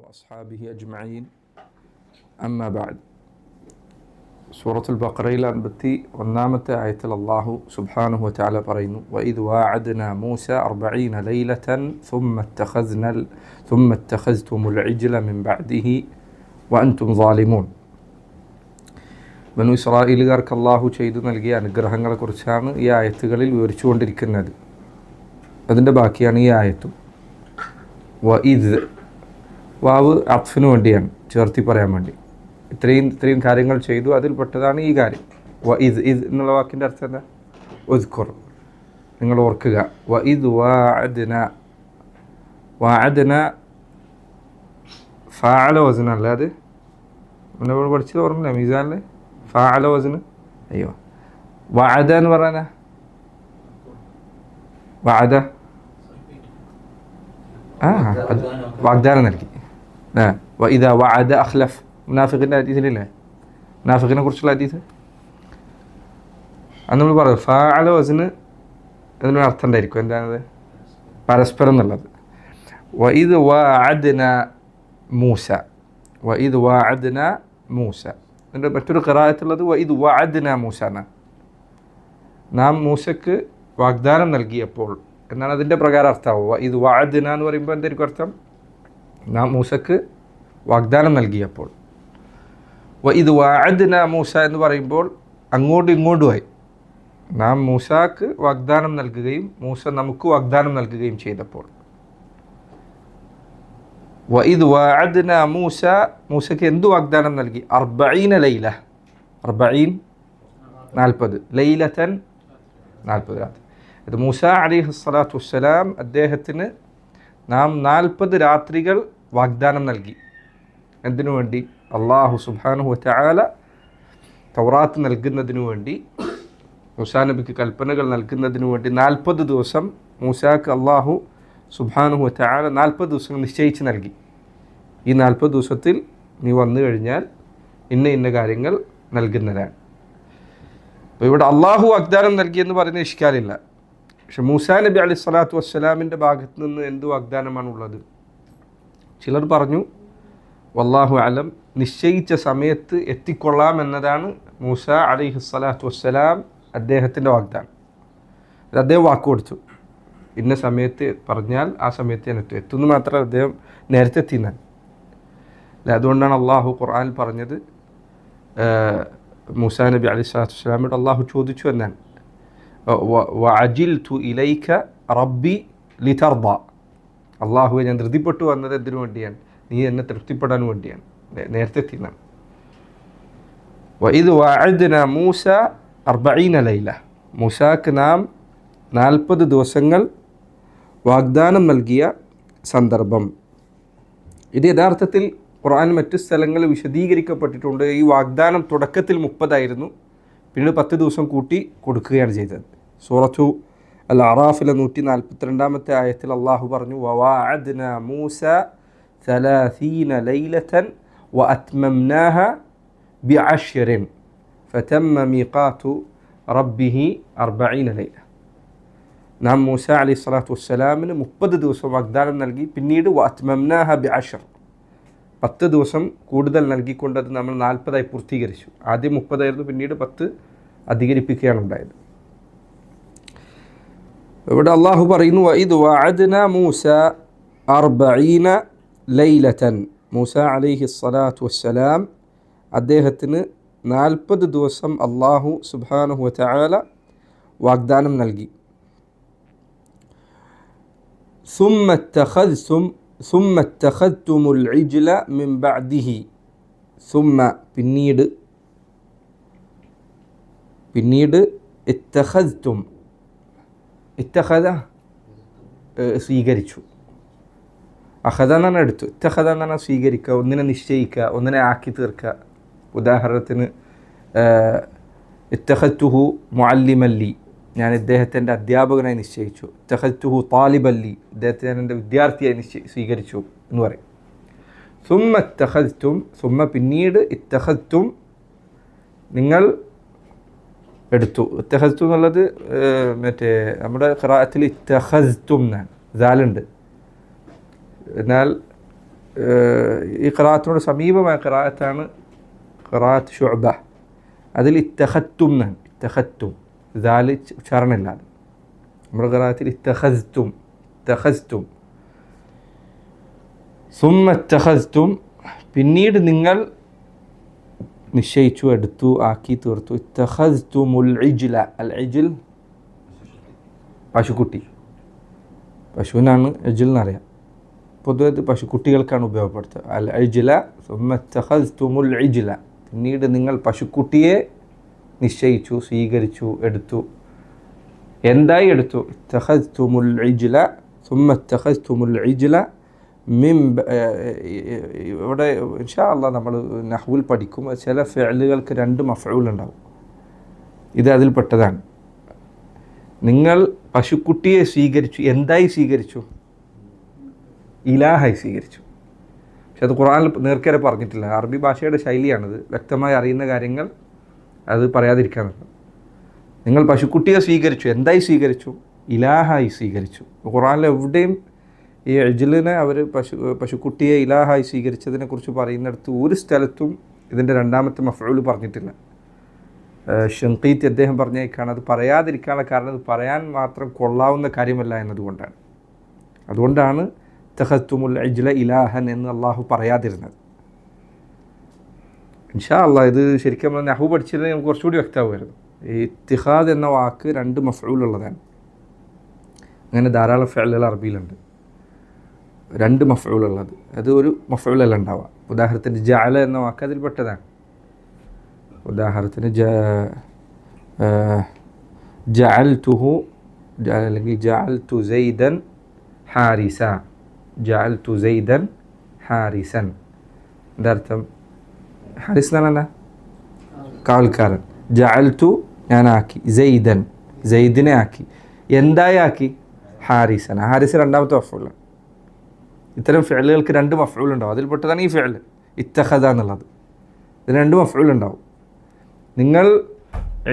وأصحابه أجمعين أما بعد سورة البقرة أنبتي ونامت آية الله سبحانه وتعالى പറയുന്നു وإذ واعدنا موسى 40 ليلة ثم اتخذتم العجل من بعده وأنتم ظالمون ബനു ഇസ്രായേലുകാർക്ക് അല്ലാഹു ചെയ്തു നൽകിയ അനുഗ്രഹങ്ങളെക്കുറിച്ചാണ് ഈ ആയത്തുകളിൽ വിവരിച്ചുകൊണ്ടിരിക്കുന്നത്. അതിൻ്റെ ബാക്കിയാണ് ഈ ആയത്തും. വഇദ് വാവ് അത്ഫിന് വേണ്ടിയാണ്, ചേർത്തി പറയാൻ വേണ്ടി. ഇത്രയും കാര്യങ്ങൾ ചെയ്തു, അതിൽപ്പെട്ടതാണ് ഈ കാര്യം. വഇദ് ഇദ് എന്നുള്ള വാക്കിൻ്റെ അർത്ഥം എന്താ? ഉദ്കുർ, നിങ്ങൾ ഓർക്കുക. വഇദ് വാഅദ്ന ഫഅല വസ്ന അല്ല, അത് നമ്മൾ പഠിച്ചത് ഓർമ്മയില്ല മീസാനിൽ ഫഅല വസ്ന. അയ്യോ, വഅദ എന്ന് പറയാനാ വഅദ വാഗ്ദാനം നൽകി. ഇതാ വഅദ അഖ്ലഫ്, മുനാഫിഖിൻ്റെ ഹദീസിലില്ലേ, മുനാഫിഖിനെ കുറിച്ചുള്ള ഹദീസ് അന്ന് നമ്മൾ പറയും ഫഅല വസ്ന അതിനൊരു അർത്ഥം ഉണ്ടായിരിക്കും. എന്താണത്? പരസ്പരം എന്നുള്ളത്. വഇദ് വഅദ്ന മൂസ, വഇദ് വഅദ്ന മൂസ. അതിൻ്റെ മറ്റൊരു ഖിറാഅത്തുള്ളത് വഇദ് വഅദ്ന മൂസ എന്നാണ്. നാം മൂസക്ക് വാഗ്ദാനം നൽകിയപ്പോൾ എന്നാണ് അതിൻ്റെ പ്രകാരം അർത്ഥമാവും. വഇദ് വഅദ്ന എന്ന് പറയുമ്പോൾ എന്തായിരിക്കും അർത്ഥം? നാം മൂസക്ക് വാഗ്ദാനം നൽകിയപ്പോൾ. വഇദ് വഅദ്ന മൂസ എന്ന് പറയുമ്പോൾ അങ്ങോട്ടും ഇങ്ങോട്ടുമായി നാം മൂസാക്ക് വാഗ്ദാനം നൽകുകയും മൂസ നമുക്ക് വാഗ്ദാനം നൽകുകയും ചെയ്തപ്പോൾ. വഇദ് വഅദ്ന മൂസ, മൂസക്ക് എന്ത് വാഗ്ദാനം നൽകി? 40 ലൈല, 40 ലൈലത്തൻ 40 രാത്രി. ഇത് മൂസ അലൈഹിസ്സലാത്തു വസ്സലാം അദ്ദേഹത്തിന് നാം 40 രാത്രികൾ വാഗ്ദാനം നൽകി. എന്തിനു വേണ്ടി? അല്ലാഹു സുബ്ഹാനഹു വതആല തൗറാത്ത് നൽകുന്നതിനു വേണ്ടി, മൂസാ നബിക്ക് കൽപ്പനകൾ നൽകുന്നതിനു വേണ്ടി 40 ദിവസം മൂസാക്ക് അല്ലാഹു സുബ്ഹാനഹു വതആല 40 ദിവസങ്ങൾ നിശ്ചയിച്ച് നൽകി. ഈ 40 ദിവസത്തിൽ നീ വന്നു കഴിഞ്ഞാൽ ഇന്ന കാര്യങ്ങൾ നൽകുന്നതാണ്. അപ്പോൾ ഇവിടെ അള്ളാഹു വാഗ്ദാനം നൽകിയെന്ന് പറയുന്ന ഇഷ്കാലില്ല. പക്ഷെ മൂസാ നബി അലൈഹി സ്വലാത്തു വസ്സലാമിൻ്റെ ഭാഗത്ത് നിന്ന് എന്ത് വാഗ്ദാനമാണുള്ളത്? ചിലർ പറഞ്ഞു വല്ലാഹു അലം, നിശ്ചയിച്ച സമയത്ത് എത്തിക്കൊള്ളാം എന്നതാണ് മൂസ അലൈഹി സ്വലാത്തു വസ്സലാം അദ്ദേഹത്തിൻ്റെ വാഗ്ദാനം. അദ്ദേഹം വാക്ക് കൊടുത്തു, ഇന്ന സമയത്ത് പറഞ്ഞാൽ ആ സമയത്ത് ഞാൻ എത്തുന്നു മാത്രമല്ല, അദ്ദേഹം നേരത്തെ എത്തിയെന്നാണ്. അതുകൊണ്ടാണ് അള്ളാഹു ഖുർആനിൽ പറഞ്ഞത്, മൂസാ നബി അലൈഹി സ്വലാത്തു വസ്സലാമോട് അള്ളാഹു ചോദിച്ചു എന്നാണ്, വഅജിൽതു ഇലൈക റബ്ബി ലിതർദ. അള്ളാഹുവെ, ഞാൻ ധൃതിപ്പെട്ടു വന്നത് എന്തിനു വേണ്ടിയാണ്? നീ എന്നെ തൃപ്തിപ്പെടാൻ വേണ്ടിയാണ്, നേരത്തെ എത്തിയെന്നാണ്. വഇദ് വഅദ്ന മൂസ 40 ലൈല, മൂസാക്ക് നാം 40 ദിവസങ്ങൾ വാഗ്ദാനം നൽകിയ സന്ദർഭം. ഇത് യഥാർത്ഥത്തിൽ ഖുർആൻ മറ്റ് സ്ഥലങ്ങളിൽ വിശദീകരിക്കപ്പെട്ടിട്ടുണ്ട്. ഈ വാഗ്ദാനം തുടക്കത്തിൽ 30 ആയിരുന്നു, പിന്നീട് 10 ദിവസം കൂട്ടി കൊടുക്കുകയാണ് ചെയ്തത്. സൂറത്തു അൽ അറാഫിലെ 142 ആയത്തിൽ അള്ളാഹു പറഞ്ഞു, വവാഅദ്ന മൂസ 30 ലൈലത്തൻ വഅത്മംനാഹ ബിഅശ്റിൻ ഫതമ്മ മീഖാതു റബ്ബിഹി 40 ലൈല. നാം മൂസ അലൈഹി സ്വലാത്തു വസ്സലാമിന് 30 ദിവസം വാഗ്ദാനം നൽകി, പിന്നീട് വഅത്മംനാഹ ബിഅശ്ർ, 10 ദിവസം കൂടുതൽ നൽകിക്കൊണ്ട് അത് നമ്മൾ 40 പൂർത്തീകരിച്ചു. ആദ്യം 30 ആയിരുന്നു, പിന്നീട് 10 അധികരിപ്പിക്കുകയാണ് ഉണ്ടായത്. ഇവിടെ അള്ളാഹു പറയുന്നു വഇദ് വഅദ്ന മൂസ 40 ലൈലത്തൻ, മൂസ അലൈഹി സ്വലാത്തു വസ്സലാം അദ്ദേഹത്തിന് 40 ദിവസം അള്ളാഹു സുബ്ഹാനഹു വതആല വാഗ്ദാനം നൽകി. ثم اتخذتم العجل من بعده, പിന്നീട് ഇത്തഖദ്തും, ഇത്തഖദ സ്വീകരിച്ചു, അഖദ എന്നാണ് എടുത്തു, ഇത്തഖദ എന്നാണ് സ്വീകരിക്കുക, ഒന്നിനെ നിശ്ചയിക്കുക, ഒന്നിനെ ആക്കി തീർക്കുക. ഉദാഹരണത്തിന് ഇത്തഖദ്തുഹു മുഅല്ലിമല്ലി, ഞാൻ ഇദ്ദേഹത്തെ എൻ്റെ അധ്യാപകനായി നിശ്ചയിച്ചു. ഇത്തഖദ്തുഹു താലിബല്ലി, ഇദ്ദേഹത്തെ ഞാൻ എൻ്റെ വിദ്യാർത്ഥിയായി സ്വീകരിച്ചു എന്ന് പറയും. സുമ്മ ഇത്തഖദ്തും, സുമ്മ പിന്നീട്, ഇത്തഖദ്തും നിങ്ങൾ എടുത്തു. ഇത്തഖദ്തു എന്നുള്ളത് മറ്റേ നമ്മുടെ ഖിറാഅത്തിൽ ഇത്തഖദ്തും എന്നാണ്, ദാലുണ്ട്. എന്നാൽ ഈ ഖിറാഅത്തിനോട് സമീപമായ ഖിറാഅത്താണ് ഖിറാഅത്ത് ശുഅബ. അതിൽ ഇത്തഖത്തും എന്നാണ്, ഇത്തഖത്തും ദാല് ഉച്ചാരണമില്ലാതെ. നമ്മുടെ ഖിറാഅത്തിൽ ഇത്തഖസ്തും, ഇത്തഖസ്തും, സുമ്മ ഇത്തഖസ്തും, പിന്നീട് നിങ്ങൾ നിശ്ചയിച്ചു, എടുത്തു, ആക്കി തീർത്തു. ഇത്തഖസ്തുമുൽ ഇജ്ല, അൽ ഇജ്ൽ പശുക്കുട്ടി, പശുവിനാണ് ഇജ്ൽ എന്നറിയാം, പൊതുവെ പശുക്കുട്ടികൾക്കാണ് ഉപയോഗപ്പെടുത്തുക. അൽ ഇജ്ല സുമ്മ ഇത്തഖസ്തുമുൽ ഇജ്ല, പിന്നീട് നിങ്ങൾ പശുക്കുട്ടിയെ നിശ്ചയിച്ചു, സ്വീകരിച്ചു, എടുത്തു. എന്തായി എടുത്തു? ഇത്തഖസ്തുമുൽ ഇജ്ല സുമ്മ ഇത്തഖസ്തുമുൽ ഇജ്ല മിൻ. ഇവിടെ ഇൻഷാ അല്ലാഹ് നമ്മൾ നഹ്വുൽ പഠിക്കും, ചില ഫിഅലുകൾക്ക് 2 മഫ്ഊൽ ഉണ്ടാവും. ഇത് അതിൽപ്പെട്ടതാണ്. നിങ്ങൾ പശുക്കുട്ടിയെ സ്വീകരിച്ചു. എന്തായി സ്വീകരിച്ചു? ഇലാഹായി സ്വീകരിച്ചു. പക്ഷെ അത് ഖുർആനിൽ നേർക്കേറെ പറഞ്ഞിട്ടില്ല. അറബി ഭാഷയുടെ ശൈലിയാണത്. വ്യക്തമായി അറിയുന്ന കാര്യങ്ങൾ അത് പറയാതിരിക്കാനുള്ളത്. നിങ്ങൾ പശുക്കുട്ടിയെ സ്വീകരിച്ചു. എന്തായി സ്വീകരിച്ചു? ഇലാഹായി സ്വീകരിച്ചു. ഖുർആനിൽ എവിടെയും ഈ ഇജ്ലിനെ അവർ പശുക്കുട്ടിയെ ഇലാഹായി സ്വീകരിച്ചതിനെക്കുറിച്ച് പറയുന്നിടത്ത് ഒരു സ്ഥലത്തും ഇതിൻ്റെ 2ാമത്തെ മഫ്ഊൽ പറഞ്ഞിട്ടില്ല. ഷൻഖീത്തി അദ്ദേഹം പറഞ്ഞേക്കാണ് അത് പറയാതിരിക്കാനുള്ള കാരണം അത് പറയാൻ മാത്രം കൊള്ളാവുന്ന കാര്യമല്ല എന്നതുകൊണ്ടാണ്. അതുകൊണ്ടാണ് ഇത്തഖസ്തുമുൽ ഇജ്ല ഇലാഹൻ എന്ന് അള്ളാഹു പറയാതിരുന്നത്. ഇൻഷാ അല്ലാഹ് ഇത് ശരിക്കും നമ്മൾ നഹ്വ് പഠിച്ചിരുന്നെങ്കിൽ നമുക്ക് കുറച്ചുകൂടി വ്യക്തമാകുമായിരുന്നു. ഈ ഇത്തിഖാദ് എന്ന വാക്ക് 2 മഫ്ഊൽ ഉള്ളതാണ്. അങ്ങനെ ധാരാളം ഫിഅലുകൾ അറബിയിലുണ്ട് 2 മഫ്ഊൽ ഉള്ളത്. അത് ഒരു മഫ്ഊലല്ല ഉണ്ടാവുക. ഉദാഹരണത്തിന് ജഅല എന്ന വാക്ക് അതിൽപ്പെട്ടതാണ്. ഉദാഹരണത്തിന് ജഅൽതുഹു, അല്ലെങ്കിൽ ജഅൽതു സൈദൻ ഹാരിസ, ജഅൽതു സൈദൻ ഹാരിസൻ. എന്താ അർത്ഥം? ഹാരിസ് എന്ന് പറഞ്ഞാൽ കാവൽക്കാരൻ. ജഅൽതു ഞാനാക്കി, സൈദൻ സൈദിനെ ആക്കി. എന്തായി ആക്കി? ഹാരിസൻ. ഹാരിസ് 2ാമത്തെ മഫ്ഊലാണ്. ഇത്തരം ഫിഅലുകൾക്ക് 2 മഫ്ഊൽ ഉണ്ടാവും. അതിൽപ്പെട്ടതാണ് ഈ ഫിഅൽ ഇത്തഖദ എന്നുള്ളത്. ഇതിന് 2 മഫ്ഊൽ ഉണ്ടാവും. നിങ്ങൾ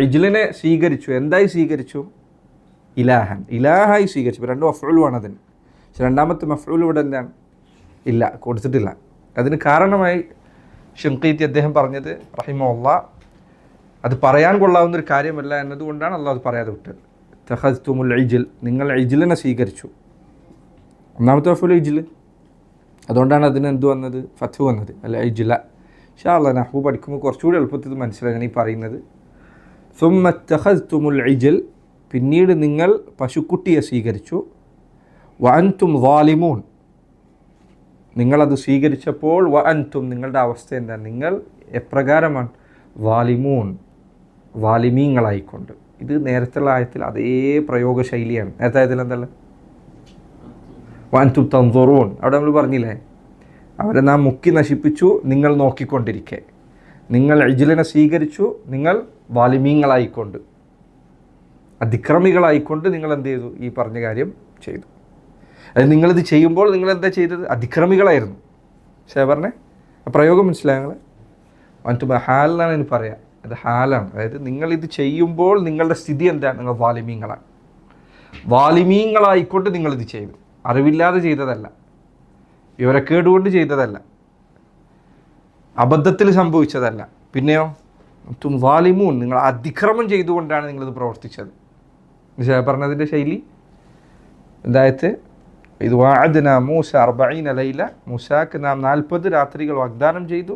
ഇജ്ലിനെ സ്വീകരിച്ചു. എന്തായി സ്വീകരിച്ചു? ഇലാഹൻ, ഇലാഹായി സ്വീകരിച്ചു. 2 മഫ്ഊലുമാണ് അതിന്. പക്ഷെ 2ാമത്തെ മഫ്ഊൽ ഇവിടെ എന്താണ്? ഇല്ല, കൊടുത്തിട്ടില്ല. അതിന് കാരണമായി ഷൻഖീത്തി അദ്ദേഹം പറഞ്ഞത് റഹിമഹുല്ലാഹ്, അത് പറയാൻ കൊള്ളാവുന്നൊരു കാര്യമല്ല എന്നതുകൊണ്ടാണ് അള്ളാഹ് അത് പറയാതെ വിട്ടത്. ഇത്തഖസ്തുമുൽ ഇജ്ൽ, നിങ്ങൾ ഇജ്ലിനെ സ്വീകരിച്ചു. 1ാമത്തെ മഫ്ഊൽ ഇജ്ൽ. അതുകൊണ്ടാണ് അതിന് എന്ത് വന്നത്? ഫത്ഹ് വന്നത്, അല്ല ഇജ്ല. ഇൻഷാ അല്ലാഹ് നഹ്വ് പഠിക്കുമ്പോൾ കുറച്ചുകൂടി എളുപ്പത്തിൽ മനസ്സിലാക്കാൻ ഈ പറയുന്നത്. സുമ്മ ഇത്തഖസ്തുമുൽ ഇജ്ൽ, പിന്നീട് നിങ്ങൾ പശുക്കുട്ടിയെ സ്വീകരിച്ചു. വഅൻതും ളാലിമൂൻ, നിങ്ങളത് സ്വീകരിച്ചപ്പോൾ വഅൻതും, നിങ്ങളുടെ അവസ്ഥ എന്താണ്? നിങ്ങൾ എപ്രകാരമാണ്? ളാലിമൂൻ, ളാലിമീങ്ങളായിക്കൊണ്ട്. ഇത് നേരത്തുള്ള ആയത്തിൽ അതേ പ്രയോഗ ശൈലിയാണ്. നേരത്തെ ആയത്തിൽ എന്തല്ല? വഅൻതും തൻദുറൂൻ. അവിടെ നമ്മൾ പറഞ്ഞില്ലേ, അവരെ നാം മുക്കി നശിപ്പിച്ചു, നിങ്ങൾ നോക്കിക്കൊണ്ടിരിക്കെ. നിങ്ങൾ ഇജ്ലിനെ സ്വീകരിച്ചു, നിങ്ങൾ ളാലിമീങ്ങളായിക്കൊണ്ട്, അതിക്രമികളായിക്കൊണ്ട് നിങ്ങൾ എന്ത് ചെയ്തു? ഈ പറഞ്ഞ കാര്യം ചെയ്തു. അത് നിങ്ങളിത് ചെയ്യുമ്പോൾ നിങ്ങൾ എന്താ ചെയ്തത്? അതിക്രമികളായിരുന്നു. പക്ഷേ പറഞ്ഞേ ആ പ്രയോഗം മനസ്സിലായ നിങ്ങൾ? വഅൻതും ഹാൽ എന്നാണ് എനിക്ക് പറയാം. അത് ഹാലാണ്. അതായത് നിങ്ങളിത് ചെയ്യുമ്പോൾ നിങ്ങളുടെ സ്ഥിതി എന്താണ്? നിങ്ങൾ ളാലിമീങ്ങളാണ്. ളാലിമീങ്ങളായിക്കൊണ്ട് നിങ്ങളിത് ചെയ്തു. അറിവില്ലാതെ ചെയ്തതല്ല, വിവരക്കേടുകൊണ്ട് ചെയ്തതല്ല, അബദ്ധത്തിൽ സംഭവിച്ചതല്ല. പിന്നെയോ തും ളാലിമൂൻ, നിങ്ങൾ അതിക്രമം ചെയ്തുകൊണ്ടാണ് നിങ്ങളിത് പ്രവർത്തിച്ചത്. പറഞ്ഞതിൻ്റെ ശൈലി എന്തായത്? ഇത് വഅദ്നാ മൂസ 40 ലൈല, മൂസാക്ക് നാം 40 രാത്രികൾ വാഗ്ദാനം ചെയ്തു.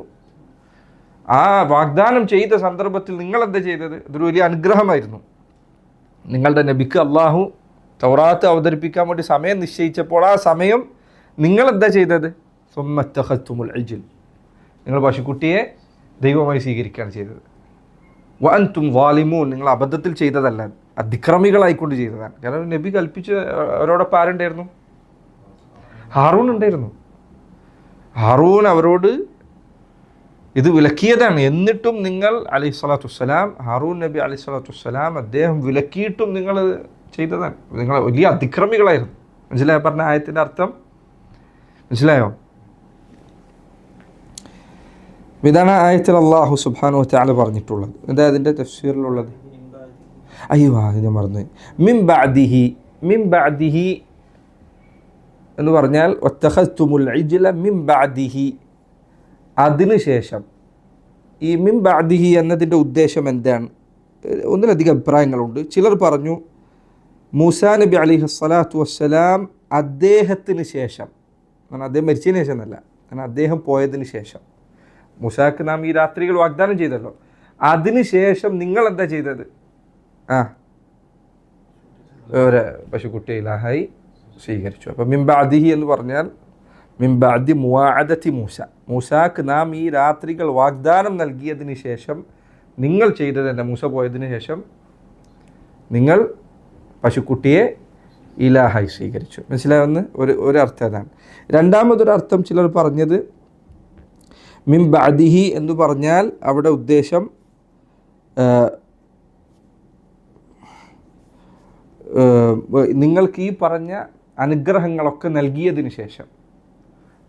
ആ വാഗ്ദാനം ചെയ്ത സന്ദർഭത്തിൽ നിങ്ങൾ എന്താ ചെയ്തത്? ഇതൊരു വലിയ അനുഗ്രഹമായിരുന്നു. നിങ്ങളുടെ നബിക്ക് അള്ളാഹു തൗറാത്ത് അവതരിപ്പിക്കാൻ വേണ്ടി സമയം നിശ്ചയിച്ചപ്പോൾ ആ സമയം നിങ്ങൾ എന്താ ചെയ്തത്? സുമ്മ ഇത്തഖസ്തുമുൽ ഇജ്ൽ, നിങ്ങൾ പശുക്കുട്ടിയെ ദൈവമായി സ്വീകരിക്കുകയാണ് ചെയ്തത്. വഅൻതും ളാലിമൂൻ, നിങ്ങൾ അബദ്ധത്തിൽ ചെയ്തതല്ല, അതിക്രമികളായിക്കൊണ്ട് ചെയ്തതാണ്. കാരണം നബി കൽപ്പിച്ച് അവരോടൊപ്പം ആരുണ്ടായിരുന്നു? ഹാറൂൻ ഉണ്ടായിരുന്നു. ഹാറൂൻ അവരോട് ഇത് വിലക്കിയതാണ്. എന്നിട്ടും നിങ്ങൾ അലൈഹിസ്സലാത്തു വസ്സലാം, ഹാറൂൻ നബി അലൈഹിസ്സലാത്തു വസ്സലാം അദ്ദേഹം വിലക്കിയിട്ടും നിങ്ങൾ ചെയ്തതാണ്. നിങ്ങൾ വലിയ അതിക്രമികളായിരുന്നു. മനസ്സിലായോ പറഞ്ഞ ആയത്തിൻ്റെ അർത്ഥം? മനസ്സിലായോ? ഇതാണ് ആയത്തിൽ അള്ളാഹു സുബ്ഹാനഹു വതആല പറഞ്ഞിട്ടുള്ളത്. എന്താ അതിൻ്റെ തഫ്സീറിലുള്ളത്? അയ്യോ, ഇത് മറന്നു. മിൻ ബഅദിഹി, മിൻ ബഅദിഹി എന്ന് പറഞ്ഞാൽ വത്തഖസ്തുമുൽ ഇജ്ല മിൻ ബഅദിഹി, അതിനുശേഷം. ഈ മിൻ ബഅദിഹി എന്നതിൻ്റെ ഉദ്ദേശം എന്താണ്? ഒന്നിലധികം അഭിപ്രായങ്ങളുണ്ട്. ചിലർ പറഞ്ഞു മൂസാ നബി അലൈഹി സ്വലാത്തു വസ്സലാം അദ്ദേഹത്തിന് ശേഷം, അദ്ദേഹം മരിച്ചതിന് ശേഷം എന്നല്ല, കാരണം അദ്ദേഹം പോയതിന് ശേഷം. മൂസാക്ക് നാം ഈ രാത്രികൾ വാഗ്ദാനം ചെയ്തല്ലോ, അതിനുശേഷം നിങ്ങൾ എന്താ ചെയ്തത്? ഒരു പശുക്കുട്ടിയെ ഇലാഹായി സ്വീകരിച്ചു. അപ്പം മിൻ ബഅദിഹി എന്ന് പറഞ്ഞാൽ മിൻ ബഅദി മുവാഅദതി മൂസ, മൂസാക്ക് നാം ഈ രാത്രികൾ വാഗ്ദാനം നൽകിയതിന് ശേഷം നിങ്ങൾ ചെയ്തത് എന്താ? മൂസ പോയതിന് ശേഷം നിങ്ങൾ പശുക്കുട്ടിയെ ഇലാഹായി സ്വീകരിച്ചു. മനസ്സിലാവുന്ന ഒരർത്ഥം അതാണ്. രണ്ടാമതൊരർത്ഥം ചിലർ പറഞ്ഞത് മിൻ ബഅദിഹി എന്ന് പറഞ്ഞാൽ അവിടെ ഉദ്ദേശം നിങ്ങൾക്ക് ഈ പറഞ്ഞ അനുഗ്രഹങ്ങളൊക്കെ നൽകിയതിന് ശേഷം,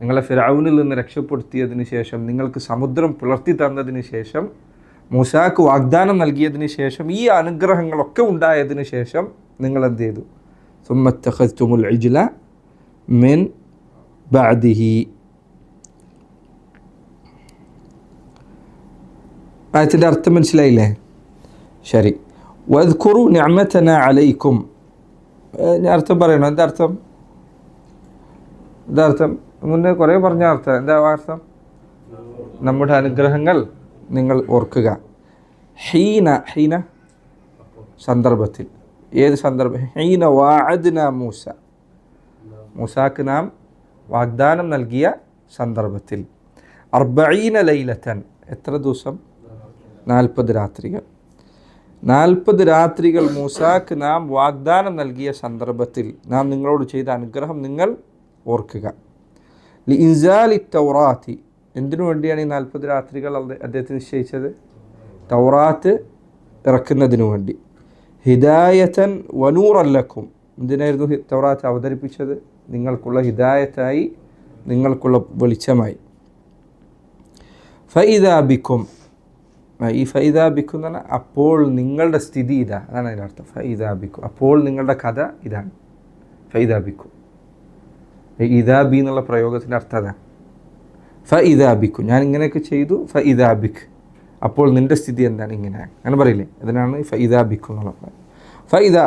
നിങ്ങളെ ഫിർഔനിൽ നിന്ന് രക്ഷപ്പെടുത്തിയതിന് ശേഷം, നിങ്ങൾക്ക് സമുദ്രം പുലർത്തി തന്നതിന് ശേഷം, മൂസാക്ക് വാഗ്ദാനം നൽകിയതിന് ശേഷം, ഈ അനുഗ്രഹങ്ങളൊക്കെ ഉണ്ടായതിന് ശേഷം നിങ്ങൾ എന്ത് ചെയ്തു? ثم اتخذتم العجل من بعده. ആയത്തിൻ്റെ അർത്ഥം മനസ്സിലായില്ലേ? ശരി. വദ്കുറു നിഅമതന അലൈക്കും. ഞാൻ അർത്ഥം പറയണോ? എന്താ അർത്ഥം? മുന്നേ കുറേ പറഞ്ഞ അർത്ഥം. എന്താ അർത്ഥം? നമ്മുടെ അനുഗ്രഹങ്ങൾ നിങ്ങൾ ഓർക്കുക. ഹീന സന്ദർഭത്തിൽ. ഏത് സന്ദർഭം? ഹീന വാഅദ്ന മൂസ, മൂസാക്ക് നാം വാഗ്ദാനം നൽകിയ സന്ദർഭത്തിൽ. 40 ലൈലത്തൻ, എത്ര ദിവസം? 40 രാത്രികൾ. 40 രാത്രികൾ മൂസാക്ക് നാം വാഗ്ദാനം നൽകിയ സന്ദർഭത്തിൽ നാം നിങ്ങളോട് ചെയ്ത അനുഗ്രഹം നിങ്ങൾ ഓർക്കുക. ലിഇൻസാലി തൗറാത്തി, എന്തിനു വേണ്ടിയാണ് ഈ 40 രാത്രികൾ അദ്ദേഹത്തിന് നിശ്ചയിച്ചത്? തൗറാത്ത് ഇറക്കുന്നതിനു വേണ്ടി. ഹിദായത്തൻ വനൂറൻ ലക്കും, എന്തിനായിരുന്നു തൗറാത്ത് അവതരിപ്പിച്ചത്? നിങ്ങൾക്കുള്ള ഹിദായത്തായി, നിങ്ങൾക്കുള്ള വെളിച്ചമായി. ഫഇദാ ബിക്കും, ഈ ഫഇദാ ബിക്കും എന്ന് പറഞ്ഞാൽ അപ്പോൾ നിങ്ങളുടെ സ്ഥിതി ഇതാ, അതാണ് അതിൻ്റെ അർത്ഥം. ഫഇദാ ബിക്കും, അപ്പോൾ നിങ്ങളുടെ കഥ ഇതാണ്. ഫഇദാ ബിക്കും, ഇദാ ബി എന്നുള്ള പ്രയോഗത്തിൻ്റെ അർത്ഥം അതാണ്. ഫഇദാ ബിക്കും, ഞാൻ ഇങ്ങനെയൊക്കെ ചെയ്തു. ഫഇദാ ബിക്ക്, അപ്പോൾ നിൻ്റെ സ്ഥിതി എന്താണ്? ഇങ്ങനെ, അങ്ങനെ പറയില്ലേ? അതിനാണ് ഫഇദാ ബിക്കും എന്നുള്ള പറയുന്നത്. ഫഇദാ